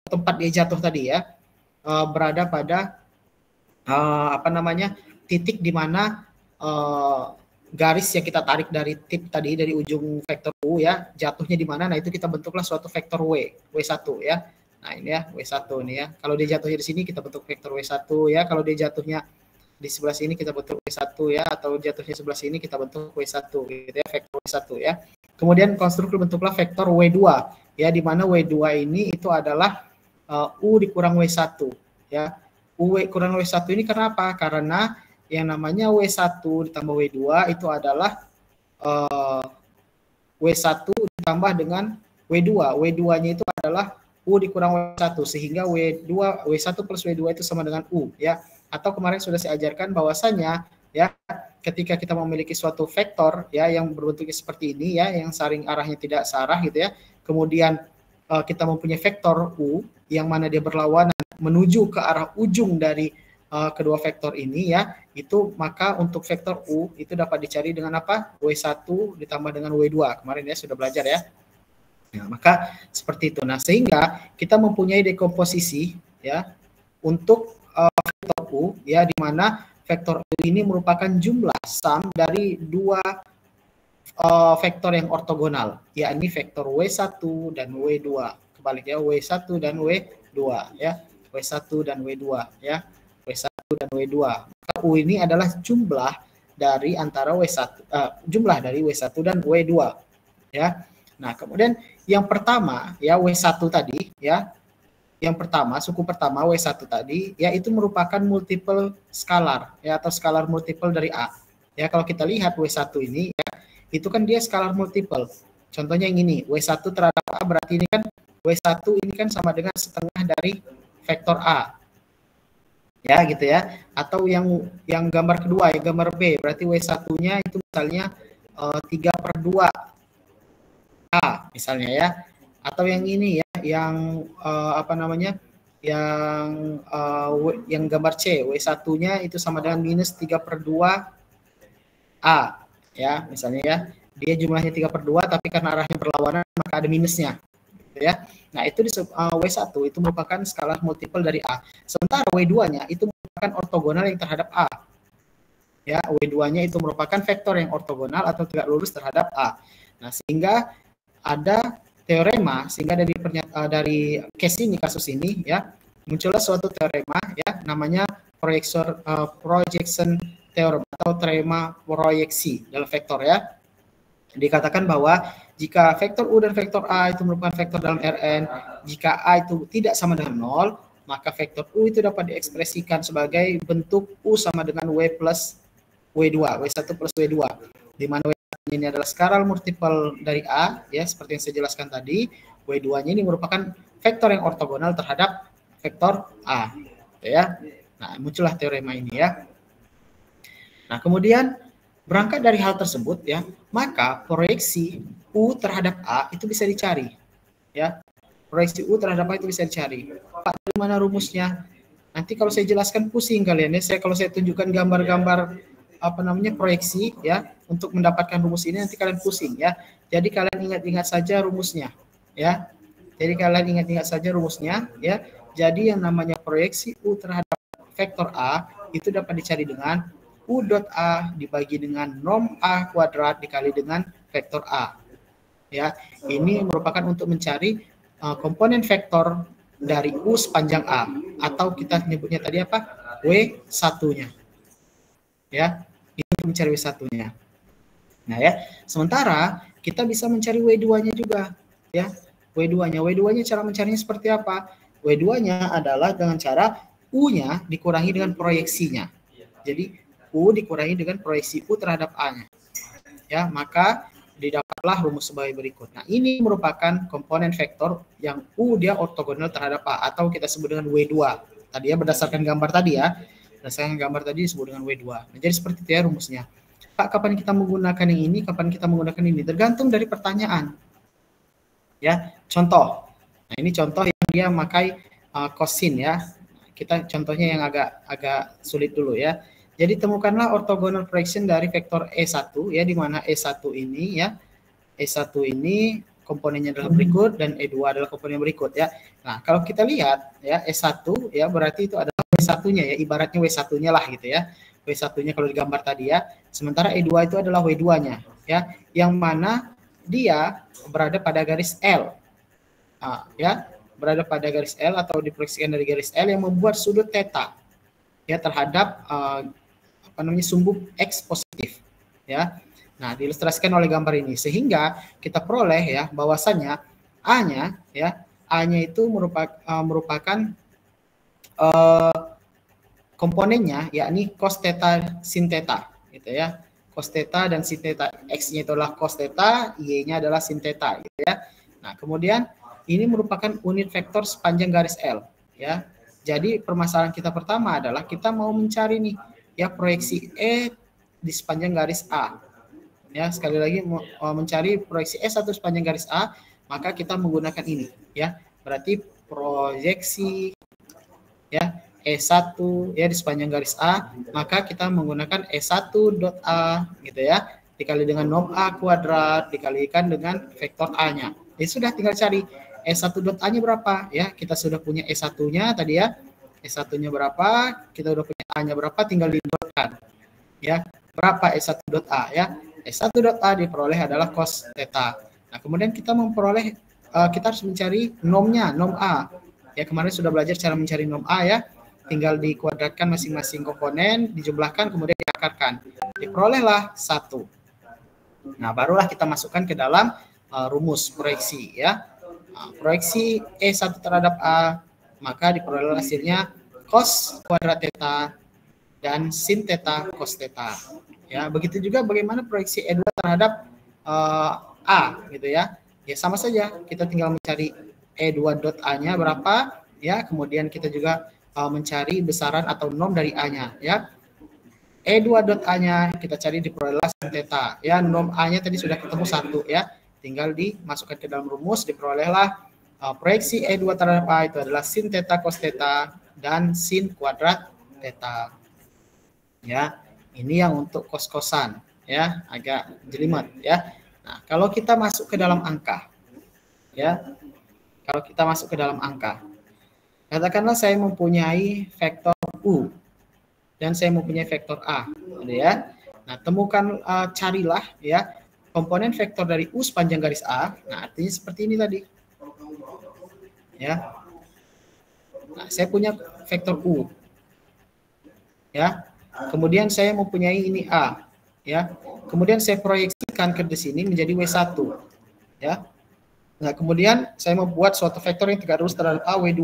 tempat dia jatuh tadi ya, berada pada titik di mana garis yang kita tarik dari tip tadi, dari ujung vektor U ya, jatuhnya di mana. Nah, itu kita bentuklah suatu vektor W1 ya. Nah, ini ya W1 ini ya. Kalau dia jatuhnya di sini kita bentuk vektor W1 ya. Kalau dia jatuhnya di sebelah sini kita bentuk W1 ya, atau jatuhnya sebelah sini kita bentuk W1 gitu ya, vektor W1 ya. Kemudian konstruktor bentuklah vektor W2 ya, di mana W2 ini itu adalah U dikurang W1 ya. U kurang W1 ini kenapa? Karena yang namanya W1 ditambah W2 itu adalah W1 ditambah dengan W2. W2-nya itu adalah U dikurang W1, sehingga W1 plus W2 itu sama dengan U ya. Atau kemarin sudah saya ajarkan bahwasanya ya, ketika kita memiliki suatu vektor ya yang berbentuknya seperti ini ya, yang saling arahnya tidak searah gitu ya. Kemudian kita mempunyai vektor U yang mana dia berlawanan menuju ke arah ujung dari kedua vektor ini ya, itu maka untuk vektor U itu dapat dicari dengan apa? W1 ditambah dengan W2. Kemarin ya sudah belajar ya. Nah, maka seperti itu. Nah, sehingga kita mempunyai dekomposisi ya untuk vektor U ya, di mana vektor U ini merupakan jumlah sum dari dua vektor yang ortogonal, yakni vektor W1 dan W2. Kebalik ya, W1 dan W2 ya. W1 dan W2 ya. W1 dan W2. Maka U ini adalah jumlah dari antara jumlah dari W1 dan W2 ya. Nah, kemudian yang pertama ya, W1 tadi ya. Yang pertama, suku pertama W1 tadi ya, itu merupakan multiple skalar ya, atau skalar multiple dari A. Ya, kalau kita lihat W1 ini ya, itu kan dia skalar multiple. Contohnya yang ini, W1 terhadap A, berarti ini kan W1 ini kan sama dengan setengah dari vektor A. Ya gitu ya. Atau yang gambar kedua ya, gambar B, berarti W1-nya itu misalnya 3/2 A misalnya ya. Atau yang ini ya, yang yang gambar C, W1-nya itu sama dengan minus 3/2 A ya, misalnya ya. Dia jumlahnya 3/2 tapi karena arahnya berlawanan maka ada minusnya. Ya. Nah, itu di W1 itu merupakan skalar multiple dari A. Sementara W2-nya itu merupakan ortogonal yang terhadap A. Ya, W2-nya itu merupakan vektor yang ortogonal atau tegak lurus terhadap A. Nah, sehingga ada teorema, sehingga dari kasus ini ya, muncullah suatu teorema ya, namanya projection theorem atau teorema proyeksi dalam vektor ya. Dikatakan bahwa jika vektor U dan vektor A itu merupakan vektor dalam Rn, jika A itu tidak sama dengan 0, maka vektor U itu dapat diekspresikan sebagai bentuk U sama dengan W plus W2, W1 plus W2, di mana W1 ini adalah skalar multiple dari A, ya seperti yang saya jelaskan tadi. W2-nya ini merupakan vektor yang ortogonal terhadap vektor A, ya. Nah, muncullah teorema ini ya. Nah, kemudian berangkat dari hal tersebut ya, maka proyeksi U terhadap A itu bisa dicari. Ya. Proyeksi U terhadap A itu bisa dicari. Pak, dari mana rumusnya? Nanti kalau saya jelaskan pusing kalian ya. Kalau saya tunjukkan gambar-gambar proyeksi ya, untuk mendapatkan rumus ini nanti kalian pusing ya. Jadi kalian ingat-ingat saja rumusnya ya. Jadi kalian ingat-ingat saja rumusnya ya. Jadi yang namanya proyeksi U terhadap vektor A itu dapat dicari dengan U dot A dibagi dengan norm A kuadrat dikali dengan vektor A. Ya, ini merupakan untuk mencari komponen vektor dari U sepanjang A, atau kita nyebutnya tadi apa? W1-nya. Ya, ini untuk mencari W1-nya. Nah, ya, sementara kita bisa mencari W2-nya juga, ya. W2-nya cara mencarinya seperti apa? W2-nya adalah dengan cara U-nya dikurangi dengan proyeksinya. Jadi U dikurangi dengan proyeksi U terhadap A-nya. Ya, maka didapatlah rumus sebagai berikut. Nah, ini merupakan komponen vektor yang U dia ortogonal terhadap A, atau kita sebut dengan W2. Tadi ya, berdasarkan gambar tadi ya. Berdasarkan gambar tadi disebut dengan W2. Nah, jadi seperti itu ya rumusnya. Pak, kapan kita menggunakan yang ini, kapan kita menggunakan ini? Tergantung dari pertanyaan. Ya, contoh. Nah, ini contoh yang dia memakai kosin ya. Kita contohnya yang agak sulit dulu ya. Jadi temukanlah orthogonal projection dari vektor E1 ya, di mana E1 ini ya. E1 ini komponennya adalah berikut dan E2 adalah komponen berikut ya. Nah, Nah, kalau kita lihat ya S1 ya berarti itu adalah W1-nya ya, ibaratnya W1-nya lah gitu ya. W1-nya kalau digambar tadi ya. Sementara E2 itu adalah W2-nya ya, yang mana dia berada pada garis L. Ya, berada pada garis L atau diproyeksikan dari garis L yang membuat sudut theta ya terhadap sumbu X positif ya. Nah, diilustrasikan oleh gambar ini sehingga kita peroleh ya bahwasannya A-nya ya, A-nya itu merupakan komponennya yakni cos theta sin theta gitu ya. Cos theta dan sin theta, X-nya itu adalah cos theta, Y-nya adalah sin theta gitu ya. Nah, kemudian ini merupakan unit vektor sepanjang garis L ya. Jadi permasalahan kita pertama adalah kita mau mencari nih ya proyeksi E di sepanjang garis A. Ya, sekali lagi mencari proyeksi E1 sepanjang garis A, maka kita menggunakan ini ya. Berarti proyeksi ya E1 ya di sepanjang garis A, maka kita menggunakan E1 dot A gitu ya, dikali dengan norm A kuadrat dikalikan dengan vektor A-nya. Ya sudah, tinggal cari E1 dot A-nya berapa ya. Kita sudah punya E1-nya tadi ya. E1-nya berapa? Kita udah punya A-nya berapa, tinggal didotkan. Ya, berapa E1 dot A ya? E1 dot A diperoleh adalah cos theta. Nah, kemudian kita memperoleh kita harus mencari nomnya, nom A. Ya, kemarin sudah belajar cara mencari nom A ya. Tinggal dikuadratkan masing-masing komponen, dijumlahkan, kemudian diakarkan. Diperolehlah 1. Nah, barulah kita masukkan ke dalam rumus proyeksi ya. Nah, proyeksi E1 terhadap A, maka diperoleh hasilnya cos kuadrat theta dan sin theta cos theta. Ya, begitu juga bagaimana proyeksi E2 terhadap A gitu ya. Ya sama saja, kita tinggal mencari E2 dot A-nya berapa ya, kemudian kita juga mencari besaran atau nom dari A-nya ya. E2 dot A-nya kita cari diperoleh sin theta ya, nom A-nya tadi sudah ketemu 1 ya. Tinggal dimasukkan ke dalam rumus, diperolehlah proyeksi E2 terhadap A itu adalah sin theta cos theta dan sin kuadrat theta. Ya, ini yang untuk kos-kosan ya, agak jelimet ya. Nah, kalau kita masuk ke dalam angka ya. Kalau kita masuk ke dalam angka, katakanlah saya mempunyai vektor U dan saya mempunyai vektor A gitu ya. Nah, temukan carilah ya komponen vektor dari U sepanjang garis A. Nah, artinya seperti ini tadi. Ya. Nah, saya punya vektor U. Ya. Kemudian saya mempunyai ini A, ya. Kemudian saya proyeksikan ke sini menjadi W1, ya. Nah, kemudian saya membuat suatu vektor yang tegak lurus terhadap A W2.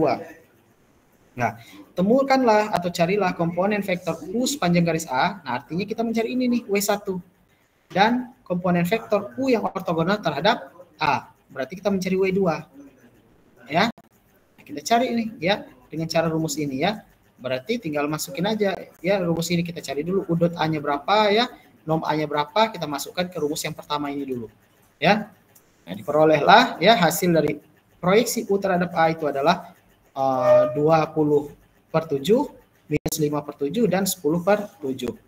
Nah, temukanlah atau carilah komponen vektor U sepanjang garis A. Nah, artinya kita mencari ini nih W1 dan komponen vektor U yang ortogonal terhadap A. Berarti kita mencari W2. Ya. Nah, kita cari ini ya dengan cara rumus ini ya. Berarti tinggal masukin aja ya rumus ini, kita cari dulu U dot A-nya berapa ya, nom A-nya berapa, kita masukkan ke rumus yang pertama ini dulu ya. Nah, diperolehlah ya hasil dari proyeksi U terhadap A itu adalah 20/7 minus 5/7 dan 10/7.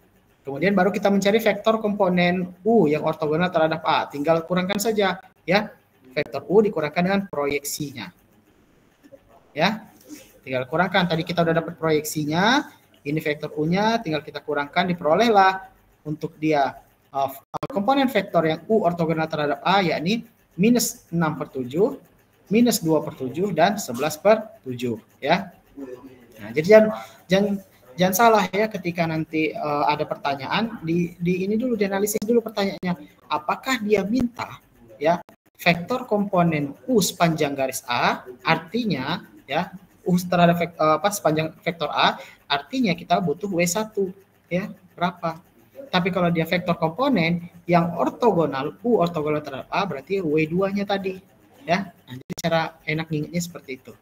Kemudian baru kita mencari vektor komponen U yang ortogonal terhadap A, tinggal kurangkan saja ya, vektor U dikurangkan dengan proyeksinya ya. Tinggal kurangkan, tadi kita udah dapat proyeksinya, ini vektor U-/nya, tinggal kita kurangkan, diperolehlah untuk dia komponen vektor yang U ortogonal terhadap A, yakni minus 6/7, minus 2/7, dan 11/7 ya. Nah, jadi jangan salah ya ketika nanti ada pertanyaan, di ini dulu, dianalisis dulu pertanyaannya, apakah dia minta ya vektor komponen U sepanjang garis A, artinya ya U terhadap sepanjang vektor A, artinya kita butuh W1 ya, berapa. Tapi kalau dia vektor komponen yang ortogonal, U ortogonal terhadap A, berarti W2-nya tadi ya. Nah, jadi cara enak ngingetnya seperti itu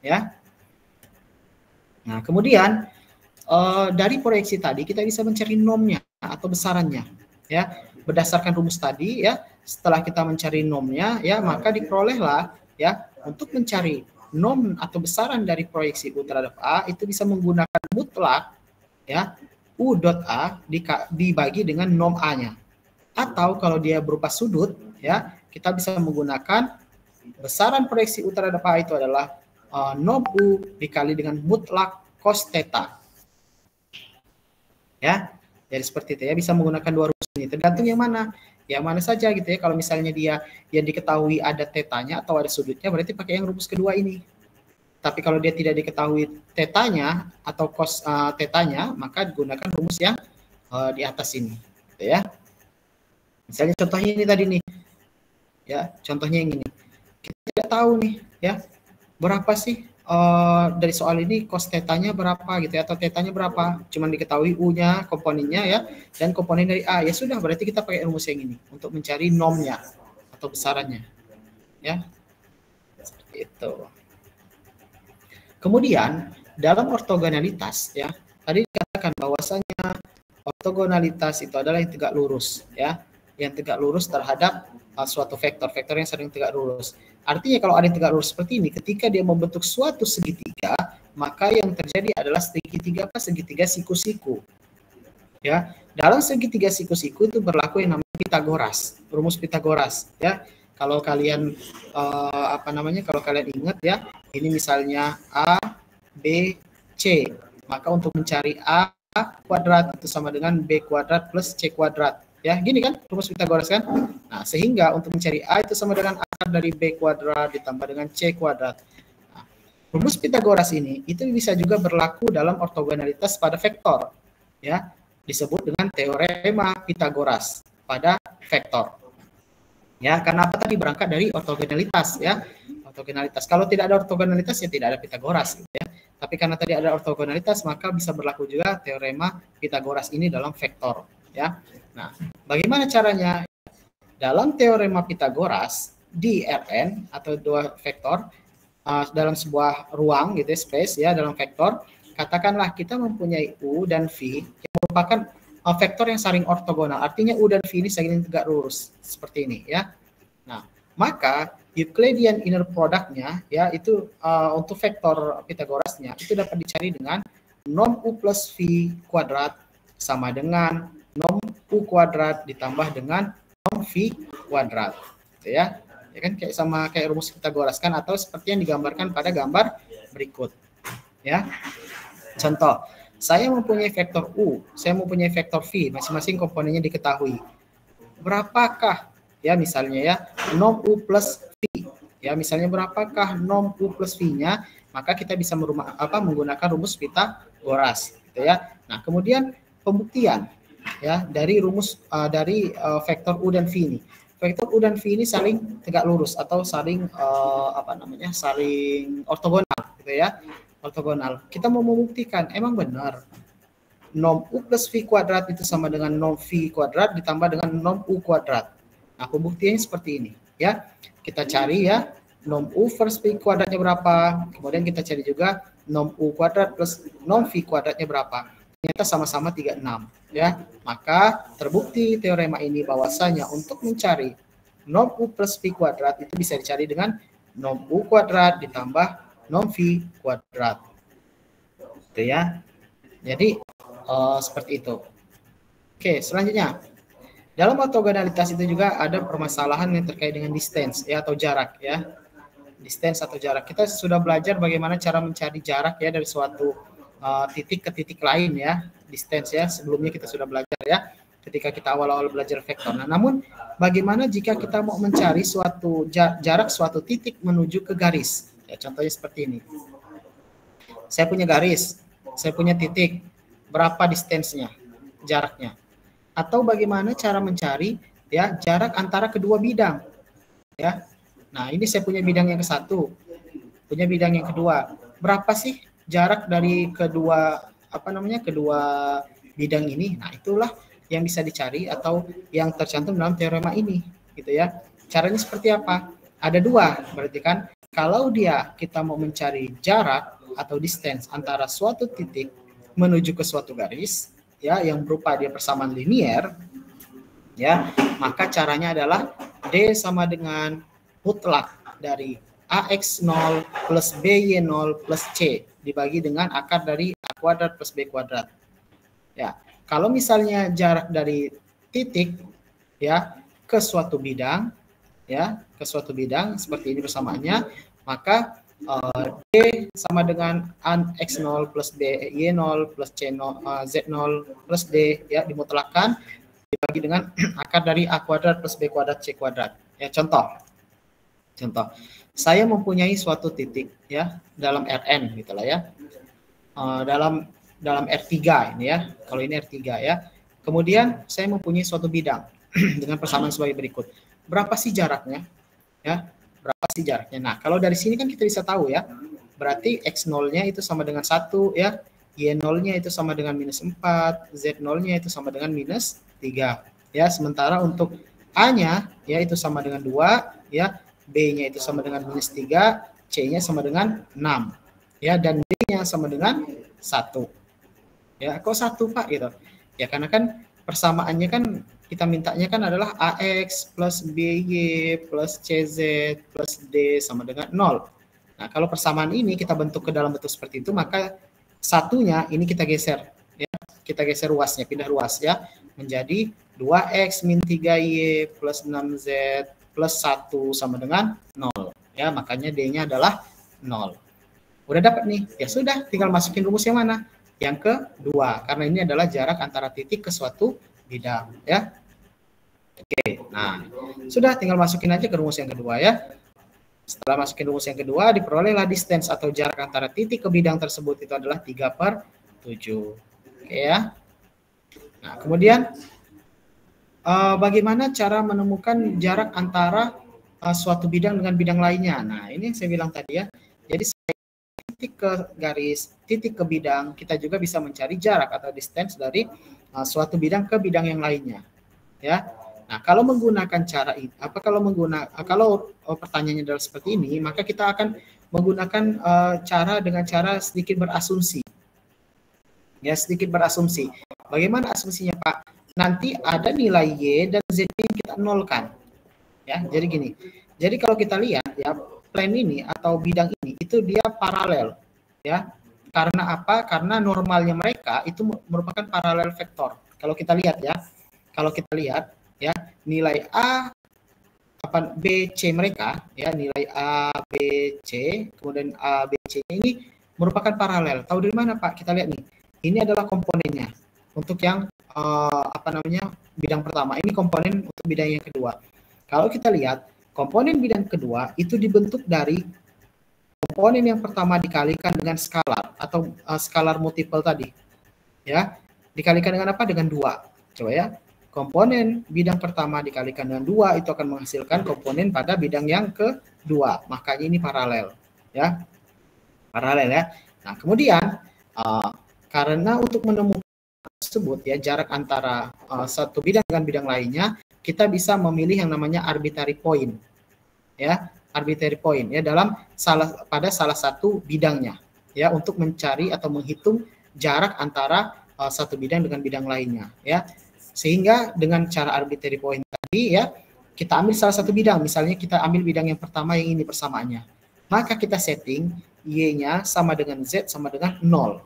ya. Nah, kemudian dari proyeksi tadi kita bisa mencari nomnya atau besarannya ya. Berdasarkan rumus tadi ya, setelah kita mencari nomnya ya, maka diperolehlah ya untuk mencari nom atau besaran dari proyeksi U terhadap A itu bisa menggunakan mutlak ya, U dot A dibagi dengan nom A-nya. Atau kalau dia berupa sudut ya, kita bisa menggunakan besaran proyeksi U terhadap A itu adalah norm U dikali dengan mutlak cos theta. Ya, jadi seperti itu ya, bisa menggunakan dua rumus ini, tergantung yang mana saja gitu ya. Kalau misalnya dia yang diketahui ada tetanya atau ada sudutnya, berarti pakai yang rumus kedua ini. Tapi kalau dia tidak diketahui tetanya atau cos tetanya, maka gunakan rumus yang di atas ini, gitu ya. Misalnya contohnya ini tadi nih, ya contohnya yang ini. Kita tidak tahu nih, ya berapa sih dari soal ini cos tetanya berapa gitu ya, atau tetanya berapa, cuman diketahui U-nya, komponennya ya, dan komponen dari A. Ya sudah, berarti kita pakai rumus yang ini untuk mencari normnya atau besarannya, ya. Seperti itu. Kemudian dalam ortogonalitas ya, tadi dikatakan bahwasanya ortogonalitas itu adalah yang tegak lurus ya, yang tegak lurus terhadap suatu vektor yang sering tegak lurus. Artinya kalau ada yang tegak lurus seperti ini, ketika dia membentuk suatu segitiga, maka yang terjadi adalah segitiga siku-siku. Ya, dalam segitiga siku-siku itu berlaku yang namanya Pitagoras, rumus Pitagoras ya. Kalau kalian kalau kalian ingat ya, ini misalnya A, B, C. Maka untuk mencari A kuadrat itu sama dengan B kuadrat plus C kuadrat. Ya, gini kan rumus Pitagoras kan? Nah, sehingga untuk mencari A itu sama dengan akar dari B kuadrat ditambah dengan C kuadrat. Nah, rumus Pitagoras ini itu bisa juga berlaku dalam ortogonalitas pada vektor. Ya, disebut dengan teorema Pitagoras pada vektor. Ya, karena apa tadi berangkat dari ortogonalitas ya. Ortogonalitas. Kalau tidak ada ortogonalitas ya tidak ada Pitagoras ya. Tapi karena tadi ada ortogonalitas maka bisa berlaku juga teorema Pitagoras ini dalam vektor ya. Nah, bagaimana caranya? Dalam teorema Pitagoras di Rn atau dua vektor dalam sebuah ruang gitu ya, space ya, dalam vektor, katakanlah kita mempunyai U dan V yang merupakan vektor yang saling ortogonal. Artinya U dan V ini saling tegak lurus seperti ini ya. Nah, maka Euclidean inner product-nya ya itu untuk vektor Pitagorasnya itu dapat dicari dengan norm U plus V kuadrat sama dengan norm U kuadrat ditambah dengan norm V kuadrat. Gitu ya. Ya kan kayak rumus Pitagoras kan, atau seperti yang digambarkan pada gambar berikut. Ya. Contoh, saya mempunyai vektor U, saya mempunyai vektor V, masing-masing komponennya diketahui. Berapakah ya misalnya ya norm U plus V? Ya, misalnya berapakah norm U plus V-nya? Maka kita bisa menggunakan rumus Pitagoras gitu ya. Nah, kemudian pembuktian ya dari rumus vektor U dan V ini. Vektor U dan V ini saling tegak lurus atau saling saling ortogonal gitu ya. Ortogonal. Kita mau membuktikan emang benar norm U plus V kuadrat itu sama dengan norm V kuadrat ditambah dengan norm U kuadrat. Nah, pembuktiannya seperti ini ya. Kita cari ya norm U first V kuadratnya berapa, kemudian kita cari juga norm U kuadrat plus norm V kuadratnya berapa. Ternyata sama-sama 36 ya. Maka terbukti teorema ini bahwasanya untuk mencari norm U plus V kuadrat itu bisa dicari dengan norm U kuadrat ditambah norm V kuadrat. Itu ya. Jadi seperti itu. Oke, selanjutnya. Dalam ortogonalitas itu juga ada permasalahan yang terkait dengan distance ya atau jarak ya. Distance atau jarak. Kita sudah belajar bagaimana cara mencari jarak ya dari suatu titik ke titik lain ya. Distance ya. Sebelumnya kita sudah belajar ya ketika kita awal-awal belajar vektor. Nah, namun bagaimana jika kita mau mencari suatu jarak suatu titik menuju ke garis? Ya, contohnya seperti ini. Saya punya garis, saya punya titik. Berapa distance-nya? Jaraknya. Atau bagaimana cara mencari ya jarak antara kedua bidang? Ya. Nah, ini saya punya bidang yang ke-1, punya bidang yang kedua. Berapa sih jarak dari kedua kedua bidang ini? Nah, itulah yang bisa dicari atau yang tercantum dalam teorema ini, gitu ya. Caranya seperti apa? Ada dua, berarti kan kalau kita mau mencari jarak atau distance antara suatu titik menuju ke suatu garis ya yang berupa dia persamaan linier ya, maka caranya adalah D sama dengan mutlak dari AX0 plus BY0 plus C dibagi dengan akar dari A kuadrat plus B kuadrat. Ya, kalau misalnya jarak dari titik ya ke suatu bidang ya, ke suatu bidang seperti ini persamaannya, maka D sama dengan X0 plus B Y0 plus C0 Z0 plus D, ya, dimutlakkan dibagi dengan akar dari A kuadrat plus B kuadrat C kuadrat. Ya, contoh, saya mempunyai suatu titik, ya, dalam Rn gitulah, ya, dalam R3 ini, ya, kalau ini R3, ya. Kemudian saya mempunyai suatu bidang dengan persamaan sebagai berikut. Berapa sih jaraknya? Ya, berapa sih jaraknya? Nah, kalau dari sini kan kita bisa tahu, ya, berarti X0-nya itu sama dengan 1, ya, Y0-nya itu sama dengan minus 4, Z0-nya itu sama dengan minus 3. Ya, sementara untuk A-nya, ya, itu sama dengan 2, ya, B-nya itu sama dengan minus 3, C-nya sama dengan 6, ya, dan D-nya sama dengan 1. Ya, kok 1, Pak, gitu? Ya, karena kan persamaannya kan kita mintanya kan adalah AX plus BY plus CZ plus D sama dengan 0. Nah, kalau persamaan ini kita bentuk ke dalam bentuk seperti itu, maka satunya ini kita geser, ya, kita geser ruasnya, pindah ruas, ya, menjadi 2X min 3Y plus 6Z plus 1 sama dengan 0. Ya, makanya D-nya adalah 0. Udah dapat nih, ya sudah, tinggal masukin rumus yang mana? Yang kedua, karena ini adalah jarak antara titik ke suatu bidang, ya. Oke, nah, sudah, tinggal masukin aja ke rumus yang kedua, ya. Setelah masukin rumus yang kedua, diperolehlah distance atau jarak antara titik ke bidang tersebut itu adalah 3/7. Oke, ya. Nah, kemudian bagaimana cara menemukan jarak antara suatu bidang dengan bidang lainnya? Nah, ini yang saya bilang tadi, ya. Jadi titik ke garis, titik ke bidang, kita juga bisa mencari jarak atau distance dari suatu bidang ke bidang yang lainnya, ya. Nah, kalau menggunakan cara ini, kalau pertanyaannya adalah seperti ini, maka kita akan menggunakan dengan cara sedikit berasumsi, ya, sedikit berasumsi. Bagaimana asumsinya, Pak? Nanti ada nilai Y dan Z yang kita nolkan, ya. Jadi gini, jadi kalau kita lihat, ya, plane ini atau bidang ini itu dia paralel, ya. Karena apa? Karena normalnya mereka itu merupakan paralel vektor. Kalau kita lihat, ya, ya, nilai A B C mereka, ya, nilai A B C kemudian A B C ini merupakan paralel. Tahu dari mana, Pak? Kita lihat nih. Ini adalah komponennya untuk yang bidang pertama. Ini komponen untuk bidang yang kedua. Kalau kita lihat komponen bidang kedua itu dibentuk dari komponen yang pertama dikalikan dengan skalar atau skalar multiple tadi, ya, dikalikan dengan apa? Dengan 2. Coba, ya, komponen bidang pertama dikalikan dengan 2 itu akan menghasilkan komponen pada bidang yang kedua. Makanya ini paralel, ya, paralel, ya. Nah, kemudian karena untuk menemukan tersebut, ya, jarak antara satu bidang dengan bidang lainnya, kita bisa memilih yang namanya arbitrary point, ya, arbitrary point, ya, pada salah satu bidangnya, ya, untuk mencari atau menghitung jarak antara satu bidang dengan bidang lainnya, ya. Sehingga dengan cara arbitrary point tadi, ya, kita ambil salah satu bidang, misalnya kita ambil bidang yang pertama yang ini persamaannya, maka kita setting Y-nya sama dengan Z sama dengan 0,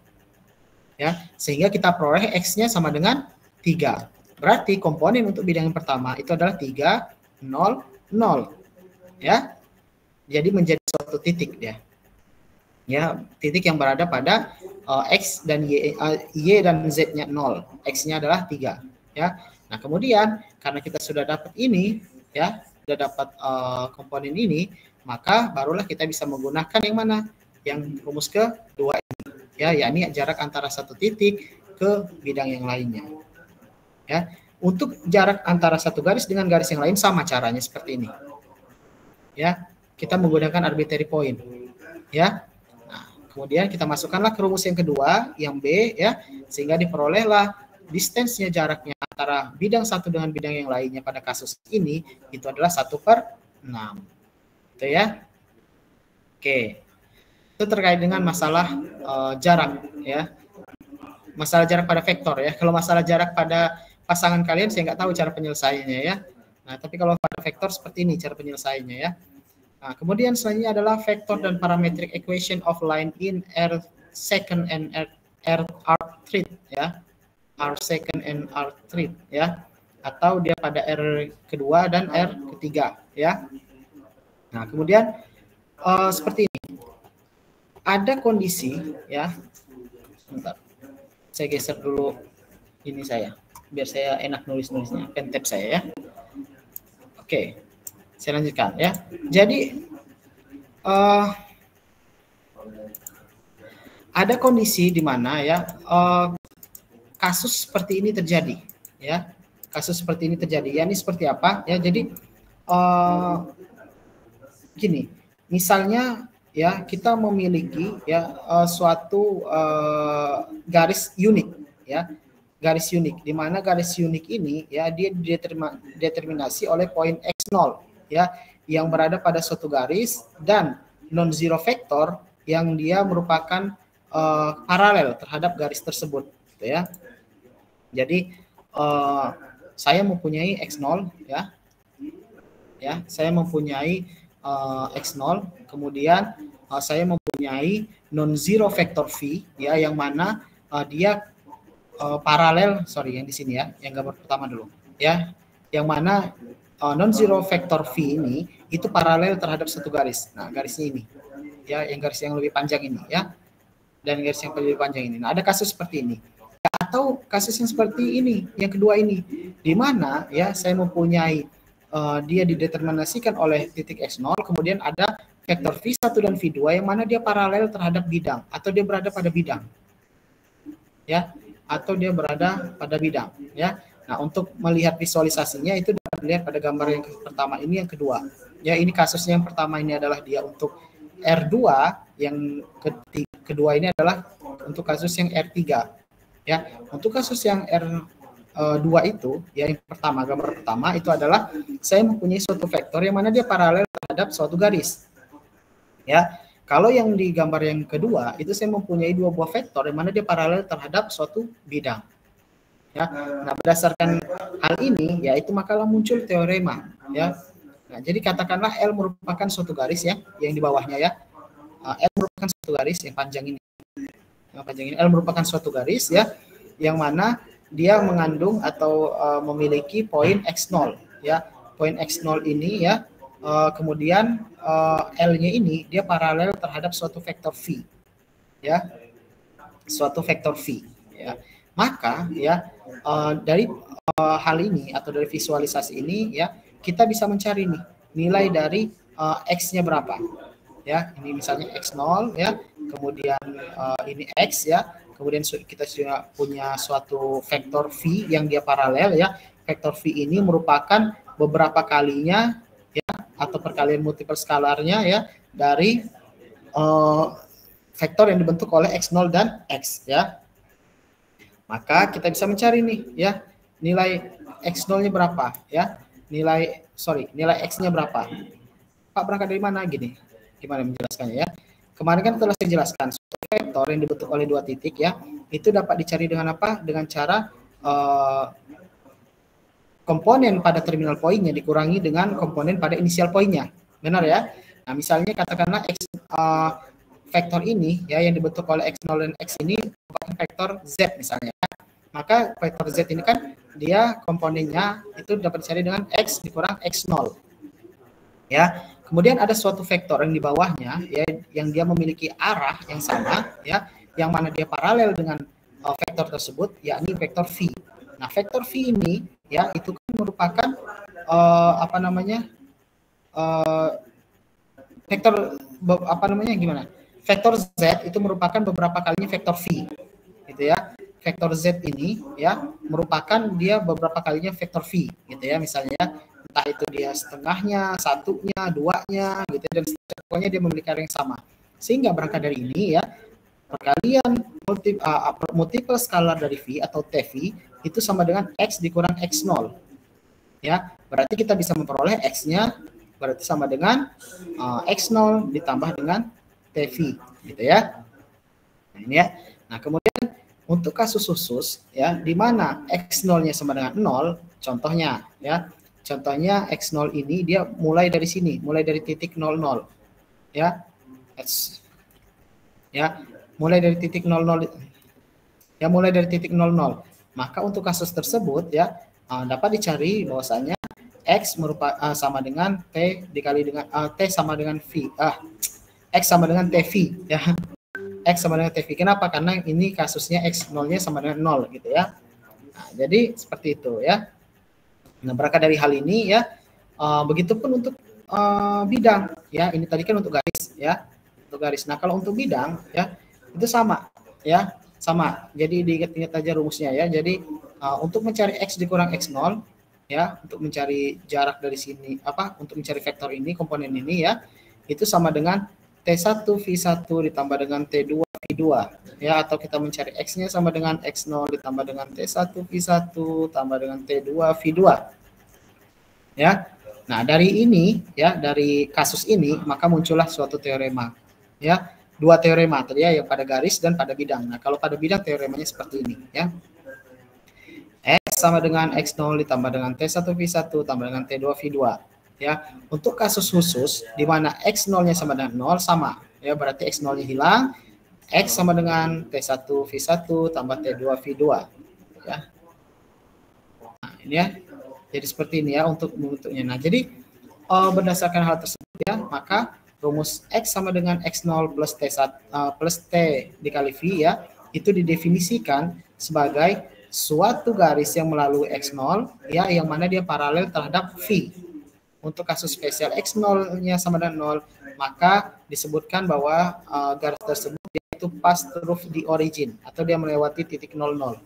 ya, sehingga kita peroleh X-nya sama dengan 3. Berarti komponen untuk bidang yang pertama itu adalah 3, 0, 0. Ya. Jadi menjadi suatu titik, ya. Ya, titik yang berada pada X dan Y dan Z-nya 0. X-nya adalah 3, ya. Nah, kemudian karena kita sudah dapat ini, ya, sudah dapat komponen ini, maka barulah kita bisa menggunakan yang mana? Yang rumus kedua ini, ya, yakni jarak antara satu titik ke bidang yang lainnya. Ya, untuk jarak antara satu garis dengan garis yang lain sama caranya seperti ini. Ya, kita menggunakan arbitrary point, ya. Nah, kemudian kita masukkanlah ke rumus yang kedua, yang B, ya, sehingga diperolehlah distance-nya, jaraknya antara bidang satu dengan bidang yang lainnya pada kasus ini itu adalah 1/6. Itu, ya. Oke. Itu terkait dengan masalah jarak, ya. Masalah jarak pada vektor, ya. Kalau masalah jarak pada pasangan kalian saya nggak tahu cara penyelesaiannya, ya. Nah, tapi kalau pada vektor seperti ini cara penyelesaiannya, ya. Nah, kemudian selanjutnya adalah vektor dan parametric equation of line in R second and R third, ya. R second and R third, ya. Atau dia pada R kedua dan R ketiga, ya. Nah, kemudian seperti ini. ada kondisi ya. Bentar. Saya geser dulu ini saya biar saya enak nulisnya, pen tab saya ya. Oke. Saya lanjutkan ya. Jadi ada kondisi di mana ya kasus seperti ini terjadi ya. Kasus seperti ini terjadi. Ya, ini seperti apa? Ya, jadi gini, misalnya ya kita memiliki ya suatu garis unik ya. Garis unik di mana garis unik ini ya dia determinasi oleh poin x0 ya yang berada pada suatu garis dan non-zero vektor yang dia merupakan paralel terhadap garis tersebut gitu ya. Jadi saya mempunyai x0 ya. Ya, saya mempunyai x0, kemudian saya mempunyai non-zero vektor v ya yang mana dia paralel, sorry yang di sini ya, yang gambar pertama dulu ya, yang mana non-zero vektor v ini itu paralel terhadap satu garis. Nah, garisnya ini ya, yang garis yang lebih panjang ini ya, dan garis yang lebih panjang ini. Nah, ada kasus seperti ini atau kasus yang seperti ini, yang kedua ini, di mana ya saya mempunyai dia dideterminasikan oleh titik x0, kemudian ada vektor v1 dan v2 yang mana dia paralel terhadap bidang atau dia berada pada bidang ya, atau dia berada pada bidang ya. Nah, untuk melihat visualisasinya itu dapat dilihat pada gambar yang pertama ini, yang kedua ya. Ini kasusnya yang pertama ini adalah dia untuk R2, yang kedua ini adalah untuk kasus yang R3 ya. Untuk kasus yang R2 itu ya, yang pertama, gambar pertama itu adalah saya mempunyai suatu vektor yang mana dia paralel terhadap suatu garis ya. Kalau yang di gambar yang kedua itu saya mempunyai dua buah vektor yang mana dia paralel terhadap suatu bidang ya. Nah, berdasarkan hal ini ya, itu makalah muncul teorema ya. Nah, jadi katakanlah L merupakan suatu garis ya, yang di bawahnya ya. L merupakan suatu garis yang panjang ini. Yang panjang ini L merupakan suatu garis ya, yang mana dia mengandung atau memiliki poin x0 ya. Poin x0 ini ya, kemudian L-nya ini dia paralel terhadap suatu vektor v ya, suatu vektor v ya. Maka ya dari hal ini atau dari visualisasi ini ya, kita bisa mencari nih nilai dari x-nya berapa ya. Ini misalnya x0 ya, kemudian ini x ya, kemudian kita sudah punya suatu vektor v yang dia paralel ya. Vektor v ini merupakan beberapa kalinya ya, atau perkalian multiple skalarnya ya dari vektor yang dibentuk oleh x0 dan x ya. Maka kita bisa mencari nih ya, nilai x0-nya berapa ya, nilai x-nya berapa. Pak berangkat dari mana gini? Gimana menjelaskannya ya? Kemarin kan telah saya jelaskan suatu vektor yang dibentuk oleh dua titik ya, itu dapat dicari dengan apa? Dengan cara komponen pada terminal poinnya dikurangi dengan komponen pada inisial poinnya. Benar ya? Nah, misalnya katakanlah vektor ini ya yang dibentuk oleh x0 dan x ini merupakan vektor z misalnya. Maka vektor z ini kan dia komponennya itu dapat dicari dengan x dikurang x0. Ya. Kemudian ada suatu vektor yang di bawahnya ya, yang dia memiliki arah yang sama ya, yang mana dia paralel dengan vektor tersebut, yakni vektor v. Nah, vektor v ini ya itu kan merupakan vektor z itu merupakan beberapa kalinya vektor v gitu ya. Vektor z ini ya merupakan dia beberapa kalinya vektor v gitu ya, misalnya entah itu dia setengahnya, satunya, duanya gitu, dan pokoknya dia memiliki arah yang sama. Sehingga berangkat dari ini ya, perkalian multiple skalar dari v atau tv itu sama dengan x dikurang x0 ya. Berarti kita bisa memperoleh x-nya berarti sama dengan x0 ditambah dengan tv gitu ya. Nah, ini ya. Nah, kemudian untuk kasus khusus ya, di mana x0-nya sama dengan 0, contohnya ya. Contohnya x0 ini dia mulai dari sini, mulai dari titik 00 ya. Ya, mulai dari titik 00 ya, mulai dari titik 00. Maka untuk kasus tersebut ya dapat dicari bahwasanya x sama dengan t dikali dengan t sama dengan v x sama dengan tv ya. X sama dengan TV. Kenapa? Karena ini kasusnya X 0-nya sama dengan 0 gitu ya. Nah, jadi seperti itu ya. Nah, berangkat dari hal ini ya, begitupun untuk bidang ya. Ini tadi kan untuk garis ya. Untuk garis. Nah, kalau untuk bidang ya itu sama ya, sama. Jadi diingat-ingat aja rumusnya ya. Jadi untuk mencari X dikurang X0 ya, untuk mencari jarak dari sini untuk mencari vektor ini, komponen ini ya, itu sama dengan T1 V1 ditambah dengan T2 V2 ya, atau kita mencari X-nya sama dengan X0 ditambah dengan T1 V1 tambah dengan T2 V2 ya. Nah, dari ini ya, dari kasus ini maka muncullah suatu teorema ya, dua teorema tadi ya, yang pada garis dan pada bidang. Nah, kalau pada bidang teoremanya seperti ini ya. X sama dengan X0 ditambah dengan T1 V1 tambah dengan T2 V2 ya. Untuk kasus khusus di mana X0-nya sama dengan 0 sama ya, berarti X0-nya hilang, X sama dengan T1 V1 tambah T2 V2 ya. Nah, ini ya. Jadi seperti ini ya untuk membentuknya. Nah, jadi berdasarkan hal tersebut ya, maka rumus X sama dengan X0 plus T1 plus T dikali V ya, itu didefinisikan sebagai suatu garis yang melalui X0 ya, yang mana dia paralel terhadap V. Untuk kasus spesial X0-nya sama dengan 0, maka disebutkan bahwa garis tersebut yaitu pass through the origin, atau dia melewati titik 00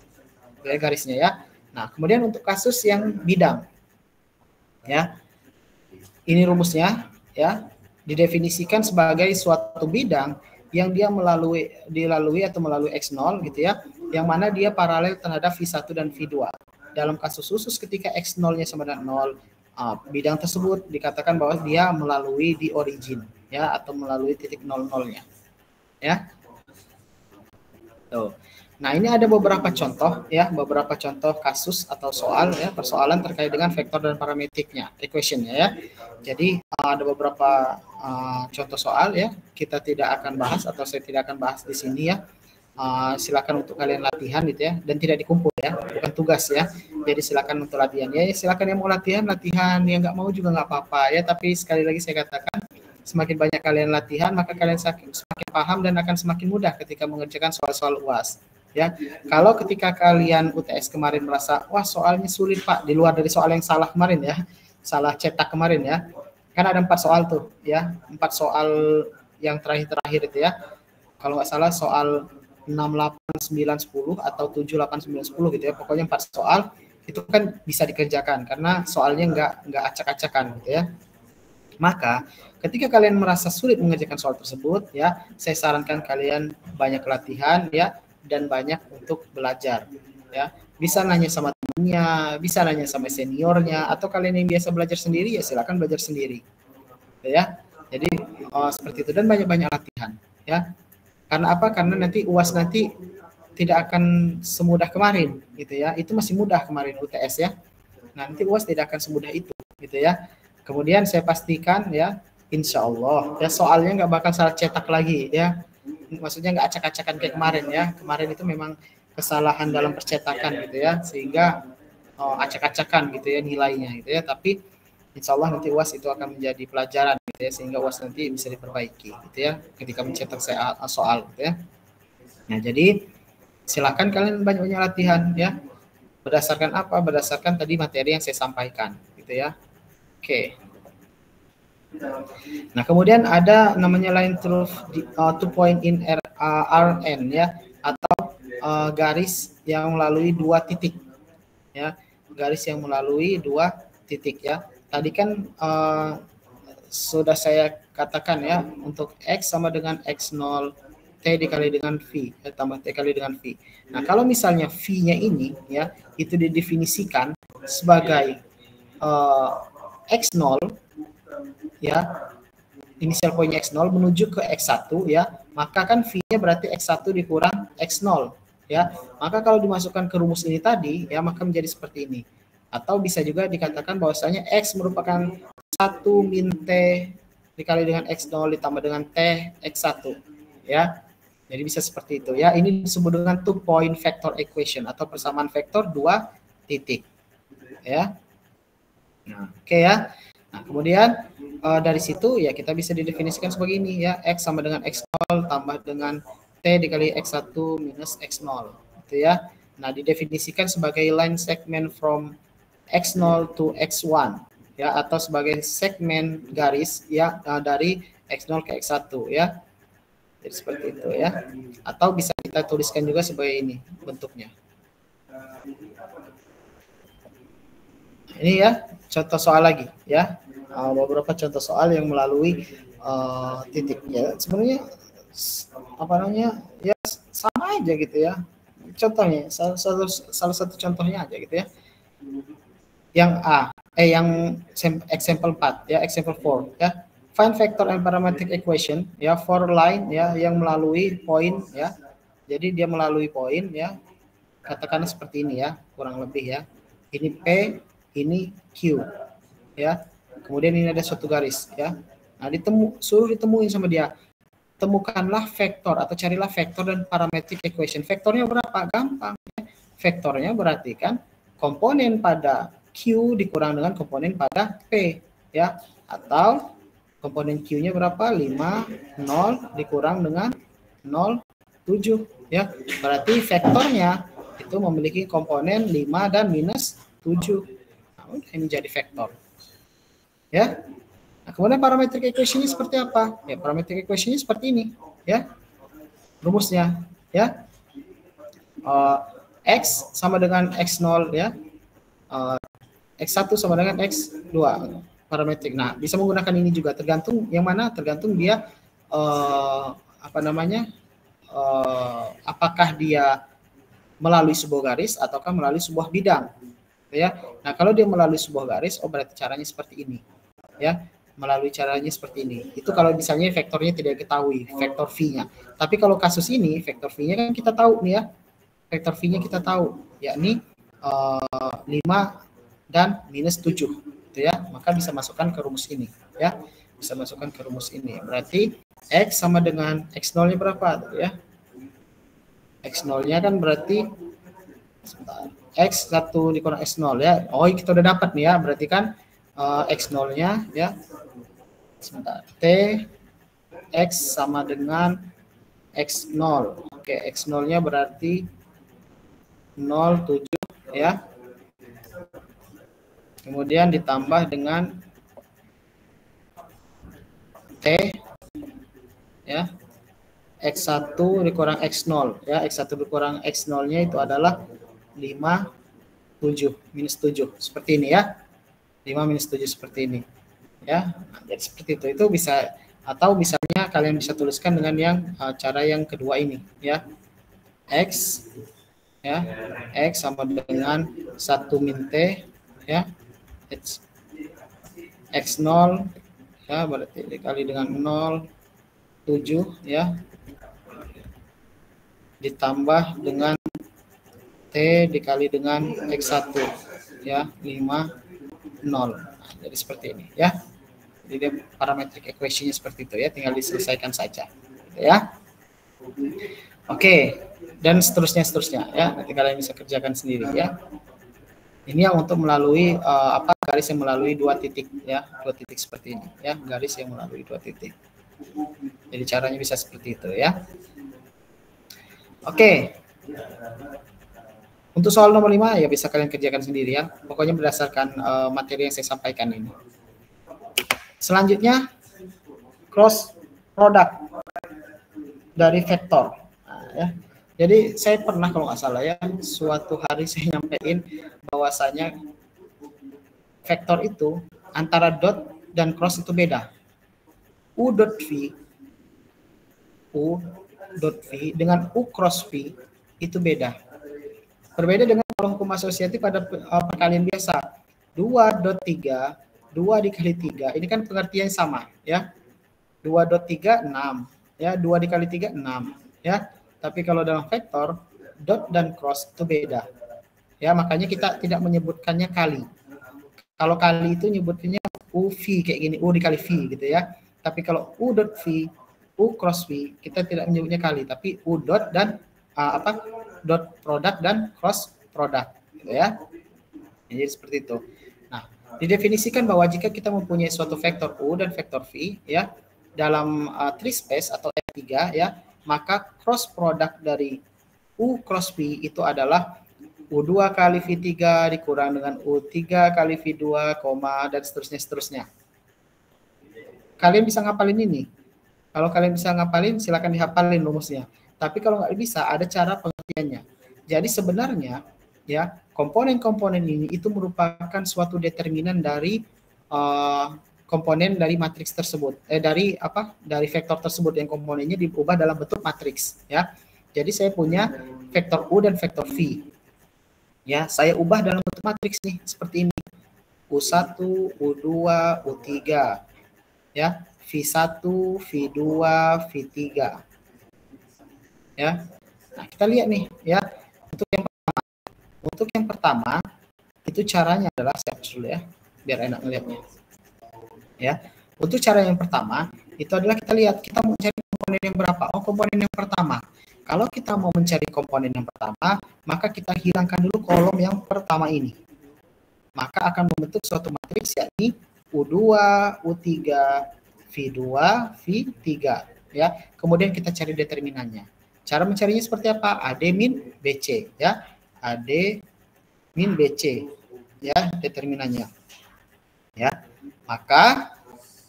ya, garisnya ya. Nah, kemudian untuk kasus yang bidang ya, ini rumusnya ya, didefinisikan sebagai suatu bidang yang dia dilalui atau melalui X0 gitu ya, yang mana dia paralel terhadap V1 dan V2. Dalam kasus khusus ketika X0-nya sama dengan 0, bidang tersebut dikatakan bahwa dia melalui di origin ya, atau melalui titik 00-nya ya. Tuh. Nah, ini ada beberapa contoh ya, beberapa contoh kasus atau soal ya, persoalan terkait dengan vektor dan parametriknya, equationnya ya. Jadi ada beberapa contoh soal ya, kita tidak akan bahas atau saya tidak akan bahas di sini ya. Silakan untuk kalian latihan gitu ya, dan tidak dikumpul ya, bukan tugas ya. Jadi silakan untuk latihan ya, silakan yang mau latihan, yang nggak mau juga nggak apa-apa ya. Tapi sekali lagi saya katakan, semakin banyak kalian latihan, maka kalian semakin paham dan akan semakin mudah ketika mengerjakan soal-soal UAS. Ya, kalau ketika kalian UTS kemarin merasa wah soalnya sulit Pak, di luar dari soal yang salah kemarin ya, salah cetak kemarin ya, kan ada 4 soal tuh ya, 4 soal yang terakhir itu ya, kalau nggak salah soal 6, 8, 9, 10 atau 7, 8, 9, 10 gitu ya, pokoknya 4 soal itu kan bisa dikerjakan karena soalnya nggak acak-acakan gitu ya. Maka ketika kalian merasa sulit mengerjakan soal tersebut ya, saya sarankan kalian banyak latihan ya, dan banyak untuk belajar ya. Bisa nanya sama temannya, bisa nanya sama seniornya, atau kalian yang biasa belajar sendiri ya silakan belajar sendiri ya. Jadi seperti itu, dan banyak-banyak latihan ya. Karena apa? Karena nanti UAS nanti tidak akan semudah kemarin gitu ya. Itu masih mudah kemarin UTS ya. Nanti UAS tidak akan semudah itu gitu ya. Kemudian saya pastikan ya, insya Allah ya soalnya nggak bakal salah cetak lagi ya. Maksudnya nggak acak-acakan kayak kemarin ya. Kemarin itu memang kesalahan dalam percetakan gitu ya, sehingga acak-acakan gitu ya nilainya gitu ya. Tapi insya Allah nanti UAS itu akan menjadi pelajaran gitu ya, sehingga UAS nanti bisa diperbaiki gitu ya ketika mencetak soal gitu ya. Nah, jadi silakan kalian banyak-banyak latihan ya. Berdasarkan apa? Berdasarkan tadi materi yang saya sampaikan gitu ya. Oke. Nah, kemudian ada namanya line through two point in Rn ya, atau garis yang melalui 2 titik ya, garis yang melalui 2 titik ya. Tadi kan sudah saya katakan ya, untuk X sama dengan X0 T dikali dengan V tambah T kali dengan V. Nah, kalau misalnya V-nya ini ya, itu didefinisikan sebagai X0 ya, inisial poinnya X0 menuju ke X1 ya, maka kan V-nya berarti X1 dikurang X0 ya. Maka kalau dimasukkan ke rumus ini tadi ya, maka menjadi seperti ini. Atau bisa juga dikatakan bahwasanya X merupakan 1 min T dikali dengan X0 ditambah dengan T X1 ya. Jadi bisa seperti itu ya. Ini disebut dengan two point vector equation atau persamaan vektor 2 titik ya. Nah, oke ya. Nah, kemudian dari situ ya kita bisa didefinisikan sebagai ini ya, X sama dengan X0 tambah dengan T dikali X1 minus X0 gitu ya. Nah, didefinisikan sebagai line segment from X0 to X1 ya, atau sebagai segmen garis ya dari X0 ke X1 ya. Jadi seperti itu ya. Atau bisa kita tuliskan juga sebagai ini bentuknya. Ini ya contoh soal lagi ya. Beberapa contoh soal yang melalui titik ya. Sebenarnya apa namanya ya sama aja gitu ya. Contohnya salah satu contohnya aja gitu ya. Yang yang example 4 ya, example 4 ya. Find vector and parametric equation ya for line ya yang melalui poin ya. Jadi dia melalui poin ya. Katakanlah seperti ini ya, kurang lebih ya. Ini P, ini Q ya. Kemudian ini ada suatu garis ya. Nah, suruh ditemuin sama dia. Temukanlah vektor atau carilah vektor dan parametric equation. Vektornya berapa? Gampang ya. Vektornya berarti kan komponen pada Q dikurang dengan komponen pada P ya, atau komponen Q-nya berapa? 5, 0 dikurang dengan 0, 7 ya. Berarti vektornya itu memiliki komponen 5 dan minus 7. Nah, ini jadi vektor. Ya. Nah, kemudian parametric equation-nya seperti apa? Ya, parametric equation-nya seperti ini, ya. Rumusnya, ya. X sama dengan X0 ya. X1 sama dengan X2 parametrik. Nah, bisa menggunakan ini juga, tergantung yang mana, tergantung dia apa namanya? Apakah dia melalui sebuah garis ataukah melalui sebuah bidang, ya. Nah, kalau dia melalui sebuah garis, oh berarti caranya seperti ini, ya. Melalui caranya seperti ini. Itu kalau misalnya vektornya tidak diketahui, vektor V-nya. Tapi kalau kasus ini, vektor V-nya kan kita tahu nih ya. Vektor V-nya kita tahu, yakni 5 dan minus 7, gitu ya. Maka bisa masukkan ke rumus ini, ya. Bisa masukkan ke rumus ini. Berarti X sama dengan X0-nya berapa, gitu ya. X0-nya kan berarti X1 dikurang X0 ya. Oh, kita udah dapat nih ya. Berarti kan X0-nya ya. Sebentar. T X sama dengan X0. Oke, X0-nya berarti 0,7 ya. Kemudian ditambah dengan T ya. X1 dikurang X0 ya. X1 dikurang X0-nya itu adalah 5, 7, minus 7. Seperti ini ya. 5 minus 7 seperti ini. Ya, nah, jadi seperti itu. Itu bisa, atau misalnya kalian bisa tuliskan dengan yang cara yang kedua ini ya. X ya. X sama dengan 1 min T ya. X0 ya, berarti dikali dengan 0,7 ya. Ditambah dengan T dikali dengan X1 ya, 5, 0. Nah, jadi seperti ini ya. Jadi parametric equation-nya seperti itu ya, tinggal diselesaikan saja gitu ya. Oke, dan seterusnya ya. Nanti kalian bisa kerjakan sendiri ya. Ini yang untuk melalui garis yang melalui 2 titik ya, 2 titik seperti ini ya, garis yang melalui 2 titik. Jadi caranya bisa seperti itu ya. Oke. Untuk soal nomor 5 ya bisa kalian kerjakan sendiri ya. Pokoknya berdasarkan materi yang saya sampaikan ini. Selanjutnya cross product dari vektor. Nah, ya. Jadi saya pernah kalau nggak salah ya, suatu hari saya nyampein bahwasanya vektor itu antara dot dan cross itu beda. U dot V dengan U cross V itu beda. Berbeda dengan kalau hukum asosiatif pada perkalian biasa. 2.3 2 dikali 3, ini kan pengertian sama ya. 2.3 6 ya, 2 dikali 3 6 ya. Tapi kalau dalam vektor dot dan cross itu beda. Ya, makanya kita tidak menyebutkannya kali. Kalau kali itu nyebutnya UV kayak gini, U dikali V gitu ya. Tapi kalau U dot V, U cross V, kita tidak menyebutnya kali, tapi U dot dan dot product dan cross product gitu ya. Jadi seperti itu. Nah, didefinisikan bahwa jika kita mempunyai suatu vektor U dan vektor V ya dalam tree space atau R3 ya, maka cross product dari U cross V itu adalah U2 kali V3 dikurang dengan U3 kali V2, dan seterusnya. Kalian bisa ngapalin ini. Kalau kalian bisa ngapalin, silakan dihafalin rumusnya. Tapi kalau nggak bisa, ada cara pengertiannya. Jadi sebenarnya, ya, komponen-komponen ini itu merupakan suatu determinan dari komponen dari matriks tersebut. Dari vektor tersebut yang komponennya diubah dalam bentuk matriks. Ya, jadi saya punya vektor U dan vektor V. Ya, saya ubah dalam bentuk matriks nih seperti ini. U1, U2, U3. Ya, V1, V2, V3. Ya. Nah, kita lihat nih ya. Untuk yang pertama itu caranya adalah saya hapus dulu ya, biar enak ngelihatnya. Ya. Untuk cara yang pertama itu adalah kita lihat kita mau mencari komponen yang berapa. Oh, komponen yang pertama. Kalau kita mau mencari komponen yang pertama, maka kita hilangkan dulu kolom yang pertama ini. Maka akan membentuk suatu matriks yakni U2, U3, V2, V3. Ya. Kemudian kita cari determinannya. Cara mencarinya seperti apa? AD min BC. Ya. AD min BC. Ya, determinannya. Ya. Maka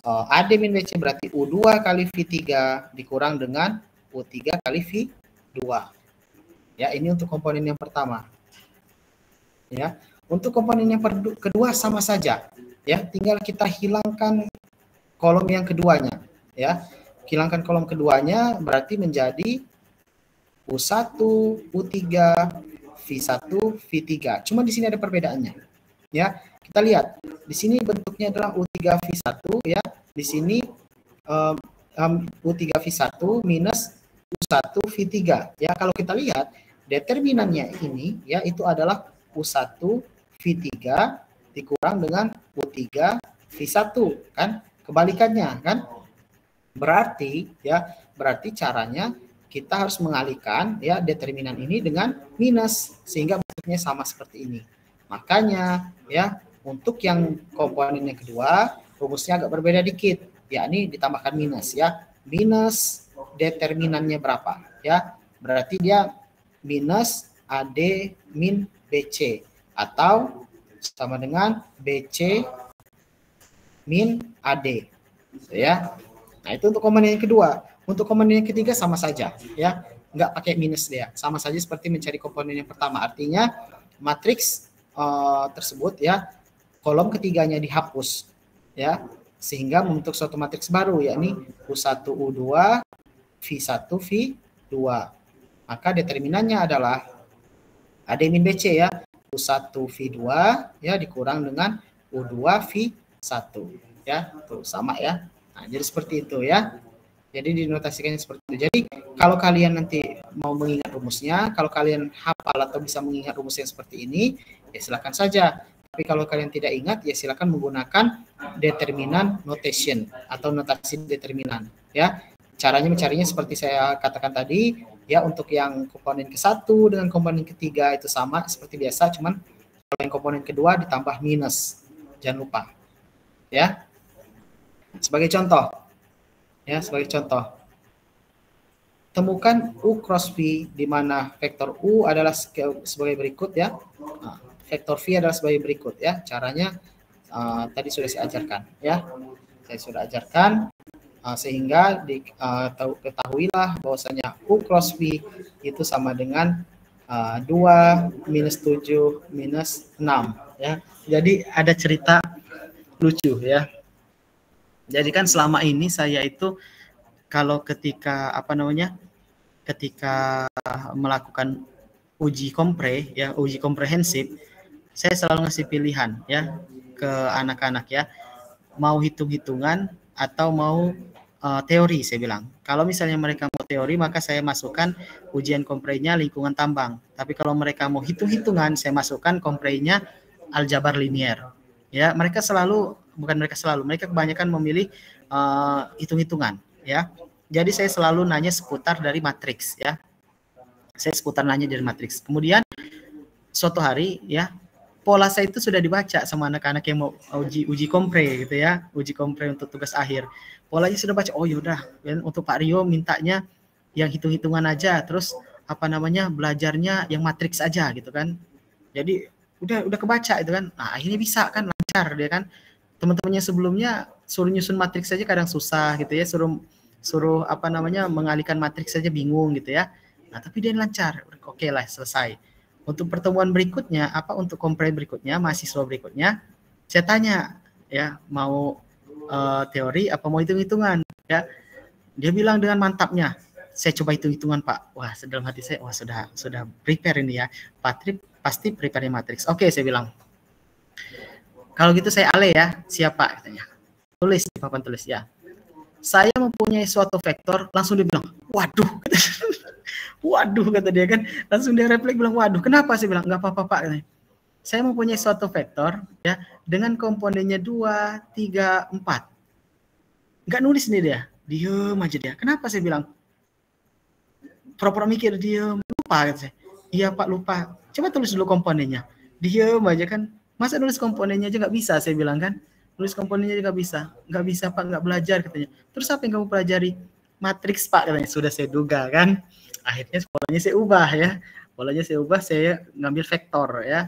AD min BC berarti U2 kali V3 dikurang dengan U3 kali V2. Ya, ini untuk komponen yang pertama. Ya, untuk komponen yang kedua sama saja. Ya, tinggal kita hilangkan kolom yang keduanya. Ya, hilangkan kolom keduanya berarti menjadi U1, U3, V1, V3. Cuma di sini ada perbedaannya. Ya, kita lihat di sini bentuknya adalah U3 V1 ya. Di sini U3 V1 minus U1 V3 ya. Kalau kita lihat determinannya ini ya itu adalah U1 V3 dikurang dengan U3 V1 kan, kebalikannya kan. Berarti caranya kita harus mengalihkan ya determinan ini dengan minus sehingga bentuknya sama seperti ini. Makanya ya untuk yang komponen yang kedua rumusnya agak berbeda dikit, yakni ditambahkan minus ya. Minus determinannya berapa ya? Berarti dia minus AD min BC atau sama dengan BC min AD ya. Nah, itu untuk komponen yang kedua. Untuk komponen yang ketiga sama saja ya, nggak pakai minus dia, sama saja seperti mencari komponen yang pertama. Artinya matriks tersebut ya kolom ketiganya dihapus ya sehingga membentuk suatu matriks baru yakni U1 U2 V1 V2. Maka determinannya adalah AD min BC ya, U1 V2 ya dikurang dengan U2 V1 ya. Tuh sama ya. Nah, jadi seperti itu ya. Jadi dinotasikannya seperti itu. Jadi kalau kalian nanti mau mengingat rumusnya, kalau kalian hafal atau bisa mengingat rumusnya seperti ini, ya silakan saja. Tapi kalau kalian tidak ingat, ya silakan menggunakan determinan notation atau notasi determinan. Ya, caranya mencarinya seperti saya katakan tadi. Ya, untuk yang komponen ke-1 dengan komponen ketiga itu sama seperti biasa, cuman kalau yang komponen kedua ditambah minus. Jangan lupa. Ya. Sebagai contoh. Ya, sebagai contoh. Temukan U cross V di mana vektor U adalah sebagai berikut ya. Nah, vektor V adalah sebagai berikut ya. Caranya tadi sudah saya ajarkan ya. Saya sudah ajarkan sehingga ketahuilah bahwasanya U cross V itu sama dengan 2 minus 7 minus 6 ya. Jadi ada cerita lucu ya. Jadi kan selama ini saya itu kalau ketika ketika melakukan uji kompre ya, uji komprehensif, saya selalu ngasih pilihan ya ke anak-anak ya, mau hitung-hitungan atau mau teori. Saya bilang kalau misalnya mereka mau teori maka saya masukkan ujian komprenya lingkungan tambang, tapi kalau mereka mau hitung-hitungan saya masukkan komprenya aljabar linier ya. Mereka kebanyakan memilih hitung-hitungan ya. Jadi saya selalu nanya seputar dari matriks ya. Saya seputar nanya dari matriks. Kemudian suatu hari ya, pola saya itu sudah dibaca sama anak-anak yang mau uji kompre gitu ya, uji kompre untuk tugas akhir. Polanya sudah baca. Oh yaudah, dan untuk Pak Rio mintanya yang hitung-hitungan aja, terus apa namanya belajarnya yang matriks aja gitu kan. Jadi udah kebaca itu kan. Nah, akhirnya bisa kan lancar dia kan. Teman-temannya sebelumnya suruh nyusun matriks saja kadang susah gitu ya, suruh apa namanya mengalihkan matriks saja bingung gitu ya. Nah, tapi dia lancar. Oke lah, selesai. Untuk pertemuan berikutnya, untuk kompre berikutnya, mahasiswa berikutnya, saya tanya ya, mau teori apa mau hitung-hitungan ya. Dia bilang dengan mantapnya, saya coba hitung-hitungan Pak. Wah, dalam hati saya, wah sudah prepare ini ya. Pasti prepare matriks. Oke, saya bilang. Kalau gitu saya Ale ya, siapa katanya. Tulis di papan tulis ya. Saya mempunyai suatu vektor, langsung dia bilang, waduh. Waduh kata dia kan. Langsung dia refleks bilang, waduh, kenapa? Saya bilang, enggak apa-apa Pak katanya. Saya mempunyai suatu vektor ya dengan komponennya 2, 3, 4. Enggak nulis nih dia. Diem aja dia. Kenapa saya bilang? Pura-pura mikir, diem. Lupa kata saya. Iya Pak, lupa. Coba tulis dulu komponennya. Diem aja kan. Masa nulis komponennya aja nggak bisa, saya bilang kan. Nulis komponennya aja nggak bisa. Nggak bisa Pak, nggak belajar katanya. Terus apa yang kamu pelajari? Matriks Pak katanya. Sudah saya duga kan. Akhirnya polanya saya ubah ya. Polanya saya ubah, saya ngambil vektor ya.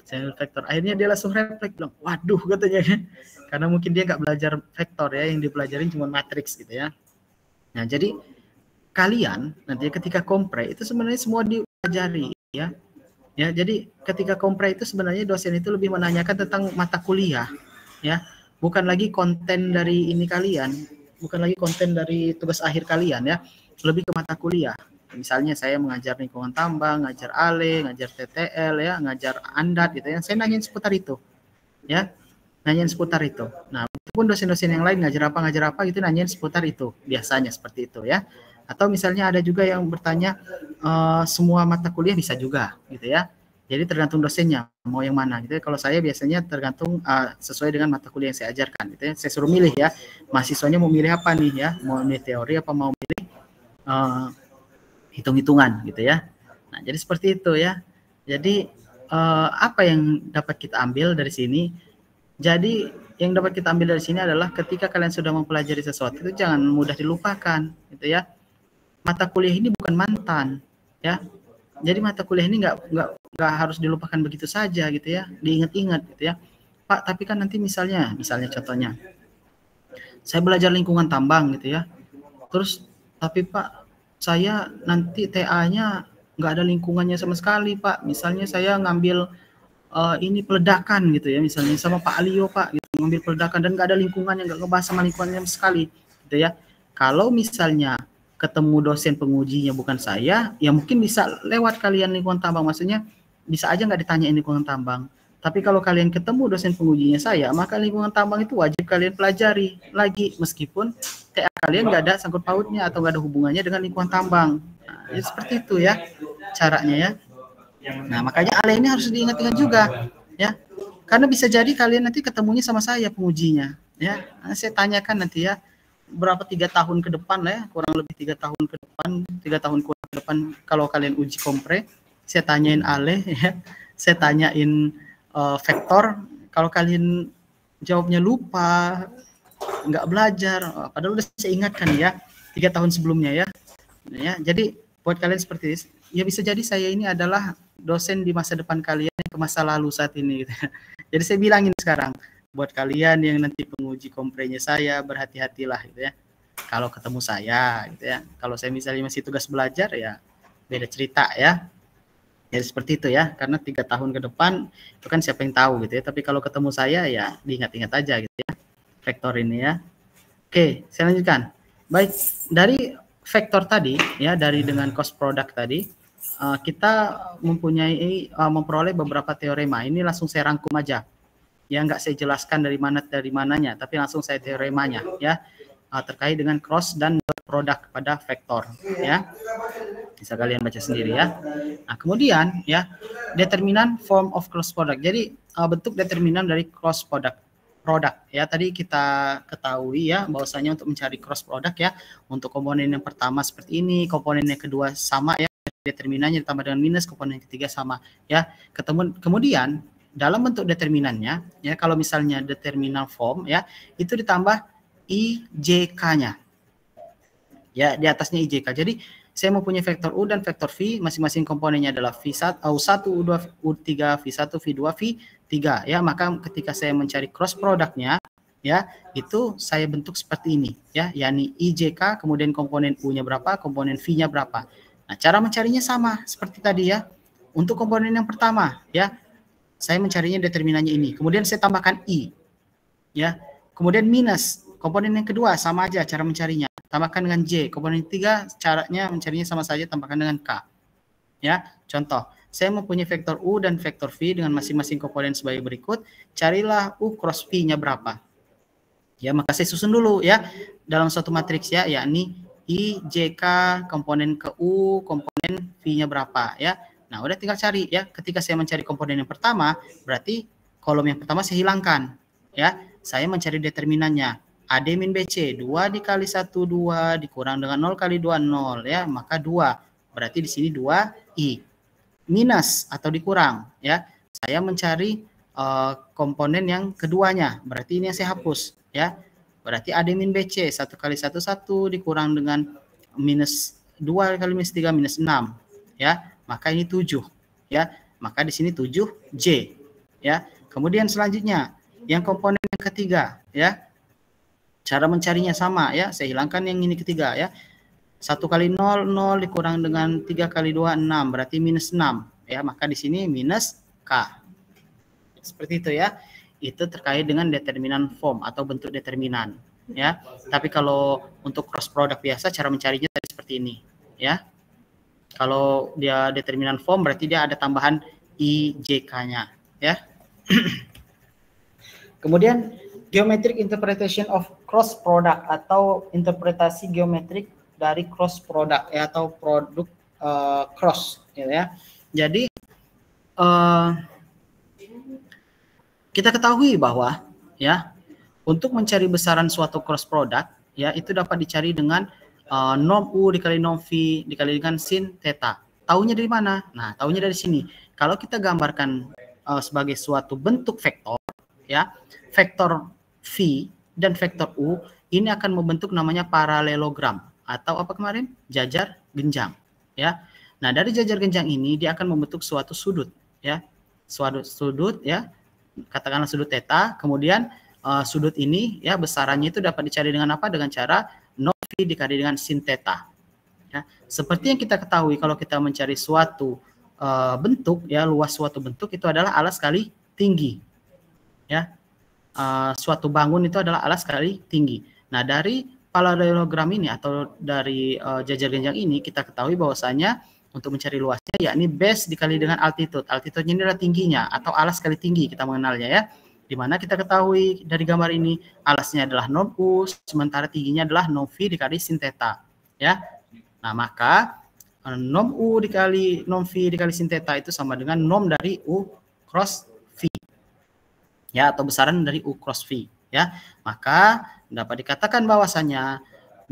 Saya ngambil vektor. Akhirnya dia langsung refleks bilang, waduh katanya kan. Karena mungkin dia nggak belajar vektor ya. Yang dipelajarin cuma matriks gitu ya. Nah, jadi kalian nanti ketika kompre itu sebenarnya semua dipelajari ya. Ya, jadi ketika kompre itu sebenarnya dosen itu lebih menanyakan tentang mata kuliah, ya, bukan lagi konten dari ini kalian, bukan lagi konten dari tugas akhir kalian ya, lebih ke mata kuliah. Misalnya saya mengajar lingkungan tambang, ngajar ALE, ngajar TTL ya, ngajar ANDAT gitu ya, saya nanyain seputar itu, ya, nanyain seputar itu. Nah, walaupun dosen-dosen yang lain ngajar apa gitu nanyain seputar itu, biasanya seperti itu ya. Atau misalnya ada juga yang bertanya semua mata kuliah bisa juga gitu ya. Jadi tergantung dosennya mau yang mana gitu ya. Kalau saya biasanya tergantung sesuai dengan mata kuliah yang saya ajarkan gitu ya. Saya suruh milih ya. Mahasiswanya mau milih apa nih ya? Mau milih teori apa mau milih hitung-hitungan gitu ya. Nah, jadi seperti itu ya. Jadi apa yang dapat kita ambil dari sini? Jadi yang dapat kita ambil dari sini adalah ketika kalian sudah mempelajari sesuatu itu jangan mudah dilupakan gitu ya. Mata kuliah ini bukan mantan, ya. Jadi mata kuliah ini nggak harus dilupakan begitu saja gitu ya, diingat-ingat gitu ya. Pak, tapi kan nanti misalnya contohnya, saya belajar lingkungan tambang gitu ya. Terus, tapi Pak, saya nanti TA-nya nggak ada lingkungannya sama sekali Pak. Misalnya saya ngambil ini peledakan gitu ya, misalnya sama Pak Alio Pak, gitu, ngambil peledakan dan nggak ada lingkungannya, nggak ngebahas sama lingkungannya sama sekali, gitu ya. Kalau misalnya ketemu dosen pengujinya bukan saya, ya mungkin bisa lewat kalian lingkungan tambang, maksudnya bisa aja nggak ditanyain lingkungan tambang. Tapi kalau kalian ketemu dosen pengujinya saya, maka lingkungan tambang itu wajib kalian pelajari lagi, meskipun TA kalian nggak ada sangkut pautnya atau nggak ada hubungannya dengan lingkungan tambang. Nah, ya seperti itu ya caranya ya. Nah, makanya Ale ini harus diingat-ingat juga, ya. Karena bisa jadi kalian nanti ketemunya sama saya pengujinya, ya. Nah, saya tanyakan nanti ya, berapa 3 tahun ke depan lah ya, kurang lebih 3 tahun ke depan, 3 tahun ke depan kalau kalian uji kompre, saya tanyain Ale ya, saya tanyain vektor, kalau kalian jawabnya lupa, nggak belajar, padahal udah saya ingatkan ya 3 tahun sebelumnya ya. Jadi buat kalian seperti ini, ya bisa jadi saya ini adalah dosen di masa depan kalian ke masa lalu saat ini gitu. Jadi saya bilangin sekarang buat kalian yang nanti penguji komprenya saya, berhati-hatilah gitu ya. Kalau ketemu saya gitu ya. Kalau saya misalnya masih tugas belajar ya beda cerita ya. Ya seperti itu ya. Karena 3 tahun ke depan itu kan siapa yang tahu gitu ya. Tapi kalau ketemu saya ya diingat-ingat aja gitu ya. Vektor ini ya. Oke, saya lanjutkan. Baik, dari vektor tadi ya, dari dengan cost product tadi, kita memperoleh beberapa teorema. Ini langsung saya rangkum aja. Ya nggak saya jelaskan dari mananya, tapi langsung saya teoremanya ya, terkait dengan cross dan product pada vektor ya. Bisa kalian baca sendiri ya. Nah, kemudian ya, determinan form of cross product. Jadi bentuk determinan dari cross product ya, tadi kita ketahui ya bahwasanya untuk mencari cross product ya, untuk komponen yang pertama seperti ini, komponen yang kedua sama ya, determinannya ditambah dengan minus, komponen yang ketiga sama ya. Kemudian dalam bentuk determinannya ya, kalau misalnya determinan form ya, itu ditambah IJK-nya ya, di atasnya IJK. Jadi Saya mempunyai vektor U dan vektor V, masing-masing komponennya adalah V1, U1, U2, U3, V1, V2, V3 ya. Maka ketika saya mencari cross produknya ya, itu saya bentuk seperti ini ya, yakni IJK, kemudian komponen U-nya berapa, komponen V-nya berapa. Nah, cara mencarinya sama seperti tadi ya. Untuk komponen yang pertama ya, saya mencarinya determinannya ini. Kemudian saya tambahkan I ya. Kemudian minus komponen yang kedua sama aja cara mencarinya. Tambahkan dengan J. Komponen ketiga caranya mencarinya sama saja, tambahkan dengan K. Ya, contoh, saya mempunyai vektor U dan vektor V dengan masing-masing komponen sebagai berikut. Carilah U cross V-nya berapa. Ya, maka saya susun dulu ya dalam suatu matriks ya, yakni I, J, K, komponen ke U, komponen V-nya berapa ya. Nah, udah tinggal cari ya. Ketika saya mencari komponen yang pertama, berarti kolom yang pertama saya hilangkan ya. Saya mencari determinannya. AD min BC, 2 dikali 1, 2, dikurang dengan 0 kali 2, 0 ya, maka 2. Berarti di sini 2I. Minus atau dikurang ya. Saya mencari komponen yang keduanya, berarti ini yang saya hapus ya. Berarti AD min BC, 1 kali 1, 1, dikurang dengan minus 2 kali minus 3, minus 6 ya. Maka ini 7 ya. Maka di sini 7J ya. Kemudian selanjutnya yang komponen yang ketiga ya. Cara mencarinya sama ya, saya hilangkan yang ini ketiga ya. 1 kali 0, 0 dikurang dengan 3 kali 2, 6, berarti minus 6 ya, maka di sini minus K. Seperti itu ya. Itu terkait dengan determinan form atau bentuk determinan ya. Tapi kalau untuk cross product biasa cara mencarinya tadi seperti ini ya. Kalau dia determinan form berarti dia ada tambahan IJK-nya ya. Kemudian geometric interpretation of cross product atau interpretasi geometrik dari cross product ya, atau produk cross gitu ya. Jadi kita ketahui bahwa ya untuk mencari besaran suatu cross product ya itu dapat dicari dengan norm U dikali norm V dikali dengan sin theta. Taunya dari mana? Nah, taunya dari sini. Kalau kita gambarkan sebagai suatu bentuk vektor ya, vektor V dan vektor U ini akan membentuk namanya paralelogram atau apa kemarin? Jajar genjang ya. Nah, dari jajar genjang ini dia akan membentuk suatu sudut ya. Suatu sudut ya. Katakanlah sudut theta, kemudian sudut ini ya besarannya itu dapat dicari dengan apa? Dengan cara norm V dikali dengan sin theta. Ya. Seperti yang kita ketahui kalau kita mencari suatu bentuk ya, luas suatu bentuk itu adalah alas kali tinggi. Ya. Suatu bangun itu adalah alas kali tinggi. Nah, dari paralelogram ini atau dari jajar genjang ini kita ketahui bahwasanya untuk mencari luasnya yakni base dikali dengan altitude. Altitude-nya ini adalah tingginya atau alas kali tinggi kita mengenalnya ya. Di mana kita ketahui dari gambar ini alasnya adalah norm U sementara tingginya adalah norm V dikali sin theta ya. Nah, maka norm U dikali norm V dikali sin theta itu sama dengan norm dari U cross V. Ya, atau besaran dari U cross V ya. Maka dapat dikatakan bahwasanya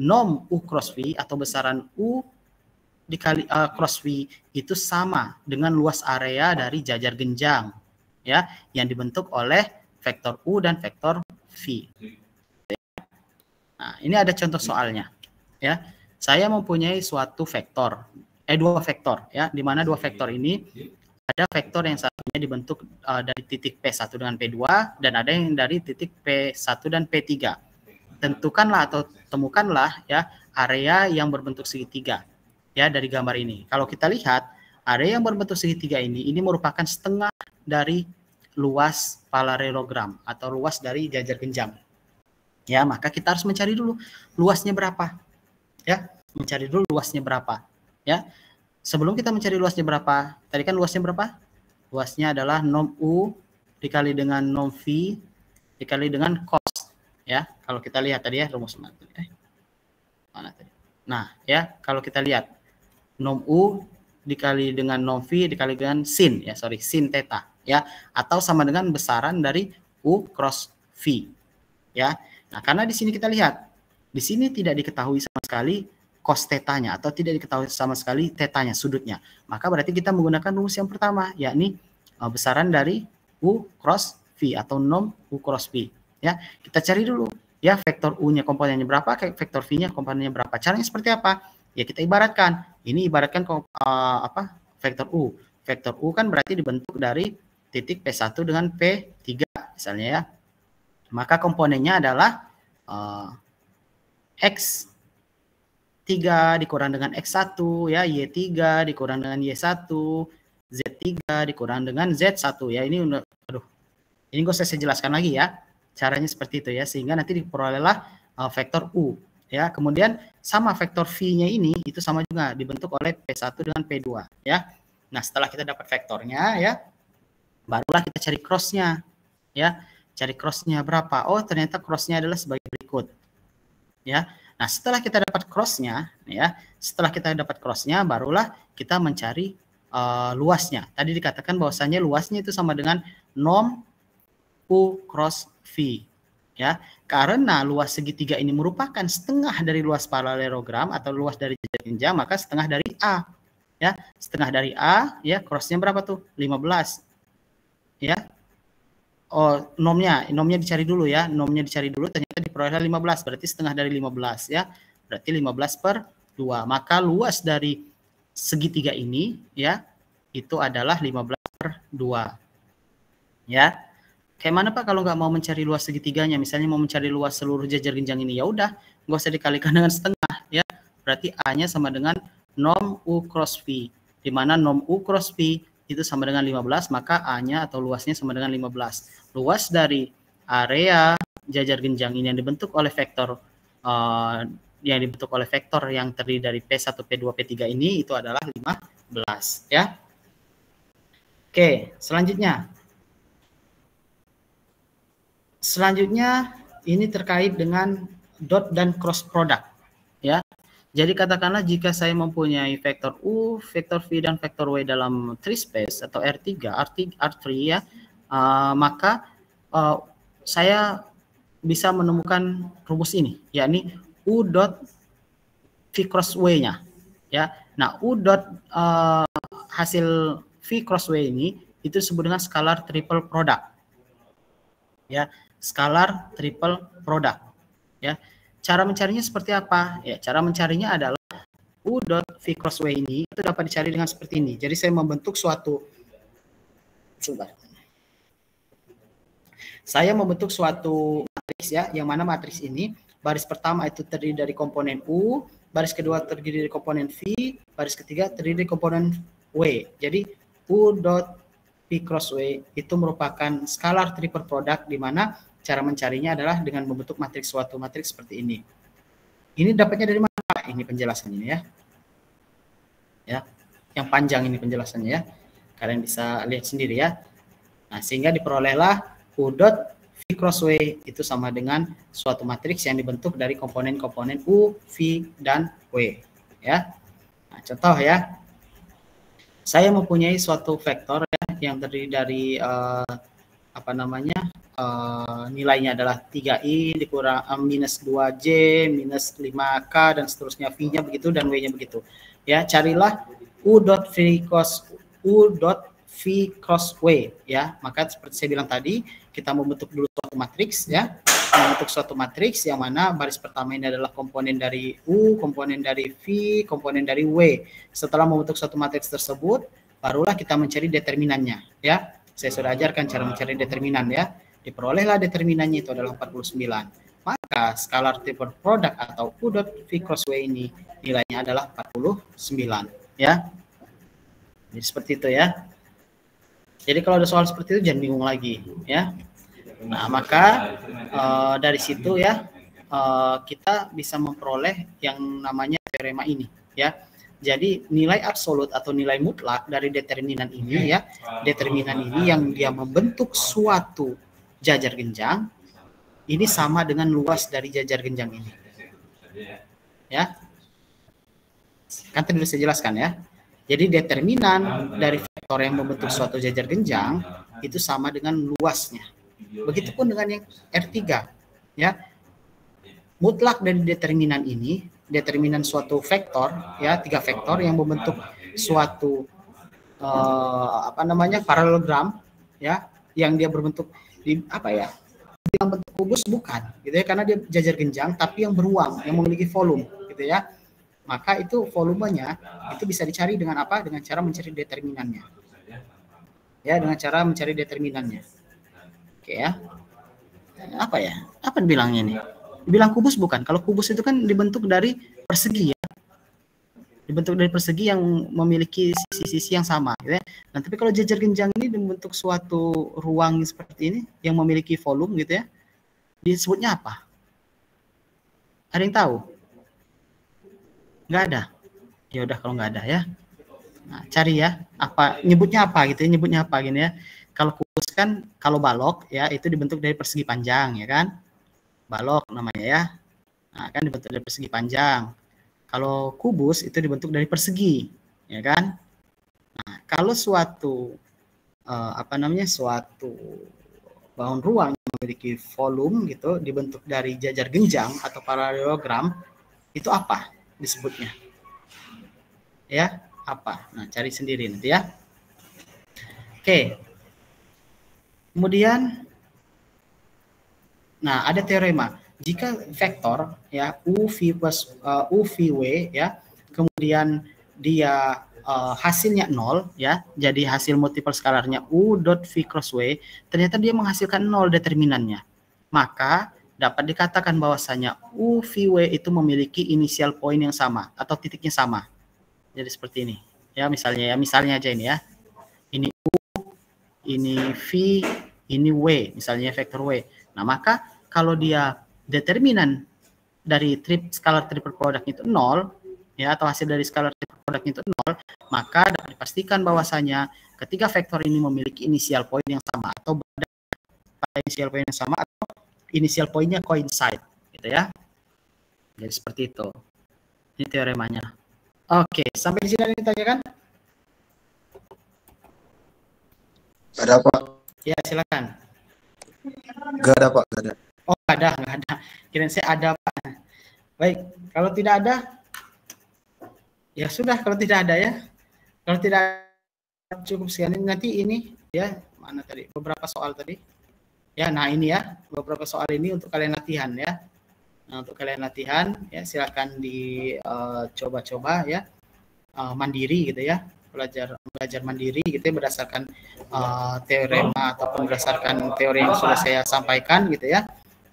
norm U cross V atau besaran U dikali cross V itu sama dengan luas area dari jajar genjang ya yang dibentuk oleh vektor U dan vektor V. Nah, ini ada contoh soalnya ya. Saya mempunyai suatu vektor dua vektor ya, di mana dua vektor ini ada vektor yang satunya dibentuk dari titik P1 dengan P2 dan ada yang dari titik P1 dan P3. Tentukanlah atau temukanlah ya area yang berbentuk segitiga ya dari gambar ini. Kalau kita lihat area yang berbentuk segitiga ini merupakan setengah dari luas paralelogram atau luas dari jajar genjang. Ya, maka kita harus mencari dulu luasnya berapa. Ya, mencari dulu luasnya berapa. Ya. Sebelum kita mencari luasnya berapa, tadi kan luasnya berapa? Luasnya adalah norm U dikali dengan norm V dikali dengan cos. Ya, kalau kita lihat tadi ya rumus mana tadi? Nah, ya kalau kita lihat norm U dikali dengan norm V dikali dengan sin ya, sin theta ya, atau sama dengan besaran dari U cross V. Ya. Nah, karena di sini kita lihat, di sini tidak diketahui sama sekali cos tetanya atau tidak diketahui sama sekali tetanya, sudutnya. Maka berarti kita menggunakan rumus yang pertama, yakni besaran dari U cross V atau norm U cross V. Ya, kita cari dulu ya vektor U-nya komponennya berapa, vektor V-nya komponennya berapa. Caranya seperti apa? Ya kita ibaratkan, ini ibaratkan vektor U. Vektor U kan berarti dibentuk dari titik P1 dengan P3 misalnya ya. Maka komponennya adalah X3 dikurang dengan X1 ya, Y3 dikurang dengan Y1, Z3 dikurang dengan Z1 ya. Ini ini gak usah saya jelaskan lagi ya. Caranya seperti itu ya, sehingga nanti diperolehlah vektor U ya. Kemudian sama vektor V-nya ini itu sama juga dibentuk oleh P1 dengan P2 ya. Nah, setelah kita dapat vektornya ya, barulah kita cari cross-nya ya. Cari cross-nya berapa? Oh, ternyata cross-nya adalah sebagai berikut. Ya. Nah, setelah kita dapat cross-nya ya, barulah kita mencari luasnya. Tadi dikatakan bahwasanya luasnya itu sama dengan norm U cross V ya, karena luas segitiga ini merupakan setengah dari luas paralelogram atau luas dari jajar genjang, maka setengah dari A ya, setengah dari A ya, crossnya berapa tuh? 15 ya. Oh, nomnya dicari dulu ya, ternyata diperoleh 15, berarti setengah dari 15 ya, berarti 15/2, maka luas dari segitiga ini ya itu adalah 15/2 ya. Kayak mana Pak kalau nggak mau mencari luas segitiganya, misalnya mau mencari luas seluruh jajar genjang ini, ya udah nggak usah dikalikan dengan setengah ya, berarti A-nya sama dengan norm U cross V, di mana norm U cross V itu sama dengan 15, maka A-nya atau luasnya sama dengan 15. Luas dari area jajar genjang ini yang dibentuk oleh vektor yang terdiri dari P1, P2, P3 ini itu adalah 15 ya. Oke, Selanjutnya ini terkait dengan dot dan cross product ya. Jadi katakanlah jika saya mempunyai vektor U, vektor V dan vektor W dalam tree space atau R3 ya, maka saya bisa menemukan rumus ini, yakni U dot V cross W-nya ya. Nah, U dot hasil V cross W ini itu disebut dengan scalar triple product ya. Scalar triple product ya. Cara mencarinya seperti apa? Ya, cara mencarinya adalah U dot V cross W ini itu dapat dicari dengan seperti ini. Jadi saya membentuk suatu matriks ya, yang mana matriks ini baris pertama itu terdiri dari komponen U, baris kedua terdiri dari komponen V, baris ketiga terdiri dari komponen W. Jadi U dot V cross W itu merupakan scalar triple product, di mana cara mencarinya adalah dengan membentuk suatu matriks seperti ini. Ini dapatnya dari mana? Ini penjelasannya ya. Ya, yang panjang ini penjelasannya ya. Kalian bisa lihat sendiri ya. Nah, sehingga diperolehlah U dot V cross W itu sama dengan suatu matriks yang dibentuk dari komponen-komponen U, V, dan W ya. Nah, contoh ya. Saya mempunyai suatu vektor ya, yang terdiri dari nilainya adalah 3i dikurang minus 2j minus 5k dan seterusnya, V-nya begitu dan W-nya begitu ya. Carilah U dot V cross W ya. Maka seperti saya bilang tadi, kita membentuk dulu suatu matriks ya, membentuk suatu matriks yang mana baris pertama ini adalah komponen dari U, komponen dari V, komponen dari W. Setelah membentuk suatu matriks tersebut, barulah kita mencari determinannya ya. Saya sudah ajarkan cara mencari determinan ya. Diperolehlah determinannya itu adalah 49. Maka scalar triple product atau U dot V cross W ini nilainya adalah 49 ya. Jadi seperti itu ya. Jadi kalau ada soal seperti itu jangan bingung lagi ya. Nah, maka dari situ ya kita bisa memperoleh yang namanya teorema ini ya. Jadi nilai absolut atau nilai mutlak dari determinan ini ya, determinan ini yang dia membentuk suatu jajar genjang ini sama dengan luas dari jajar genjang ini. Ya. Kan tadi sudah saya jelaskan ya. Jadi determinan dari vektor yang membentuk suatu jajar genjang itu sama dengan luasnya. Begitupun dengan yang R3 ya. Mutlak dari determinan ini, determinan suatu vektor ya, 3 vektor yang membentuk suatu paralelogram ya, yang dia berbentuk dalam bentuk kubus bukan gitu ya, karena dia jajar genjang tapi yang beruang, yang memiliki volume gitu ya. maka itu volumenya itu bisa dicari dengan apa? Dengan cara mencari determinannya. Ya, dengan cara mencari determinannya. Oke ya. Apa ya? Apa dibilangnya nih? Dibilang kubus bukan? Kalau kubus itu kan dibentuk dari persegi ya. Dibentuk dari persegi yang memiliki sisi-sisi yang sama gitu ya. Nah, tapi kalau jajar genjang ini dibentuk suatu ruang seperti ini yang memiliki volume gitu ya. Disebutnya apa? Ada yang tahu? Nggak ada. Ya udah kalau nggak ada ya. Nah, cari ya, apa nyebutnya apa gitu ya, nyebutnya apa gini ya. Kalau kubus kan, kalau balok ya itu dibentuk dari persegi panjang ya kan. Balok namanya ya. Nah, kan dibentuk dari persegi panjang. Kalau kubus itu dibentuk dari persegi, ya kan? Nah, kalau suatu suatu bangun ruang memiliki volume gitu dibentuk dari jajar genjang atau paralelogram, itu apa disebutnya? Ya, apa? Nah, cari sendiri nanti ya. Oke. Kemudian nah, ada teorema. Jika vektor ya UV plus UVW ya, kemudian dia hasilnya 0 ya, jadi hasil multiple skalarnya U dot V cross W, ternyata dia menghasilkan 0 determinannya. Maka dapat dikatakan bahwasanya UVW itu memiliki inisial point yang sama atau titiknya sama. Jadi seperti ini. Ya, misalnya aja ini ya. Ini U, ini V, ini W, misalnya vektor W. Nah, maka kalau dia determinan dari scalar triple product itu 0, ya, atau hasil dari scalar triple product itu 0, maka dapat dipastikan bahwasanya ketika vektor ini memiliki inisial point yang sama atau pada inisial point yang sama atau inisial point-nya coincide, gitu ya. Jadi seperti itu. Ini teoremanya. Oke, sampai di sini ada yang ditanyakan? Ada Pak? Ya, silakan. Gak ada Pak, gak ada. Oh, nggak ada. Kirain saya ada Pak. Baik, kalau tidak ada, ya sudah. Kalau tidak ada ya, kalau tidak cukup sekian. Nanti ini ya, mana tadi beberapa soal tadi. Ya, nah ini ya beberapa soal ini untuk kalian latihan ya. Nah, untuk kalian latihan ya silakan dicoba-coba ya, mandiri gitu ya, belajar mandiri gitu ya, berdasarkan teorema ataupun berdasarkan teori yang sudah saya sampaikan gitu ya.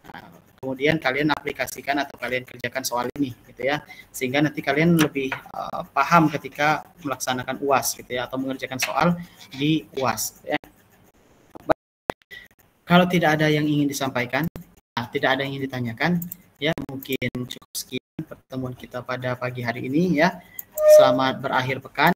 Nah, kemudian kalian aplikasikan atau kalian kerjakan soal ini gitu ya, sehingga nanti kalian lebih paham ketika melaksanakan UAS gitu ya, atau mengerjakan soal di UAS gitu ya. Kalau tidak ada yang ingin disampaikan, tidak ada yang ingin ditanyakan, ya mungkin cukup sekian pertemuan kita pada pagi hari ini ya. Selamat berakhir pekan.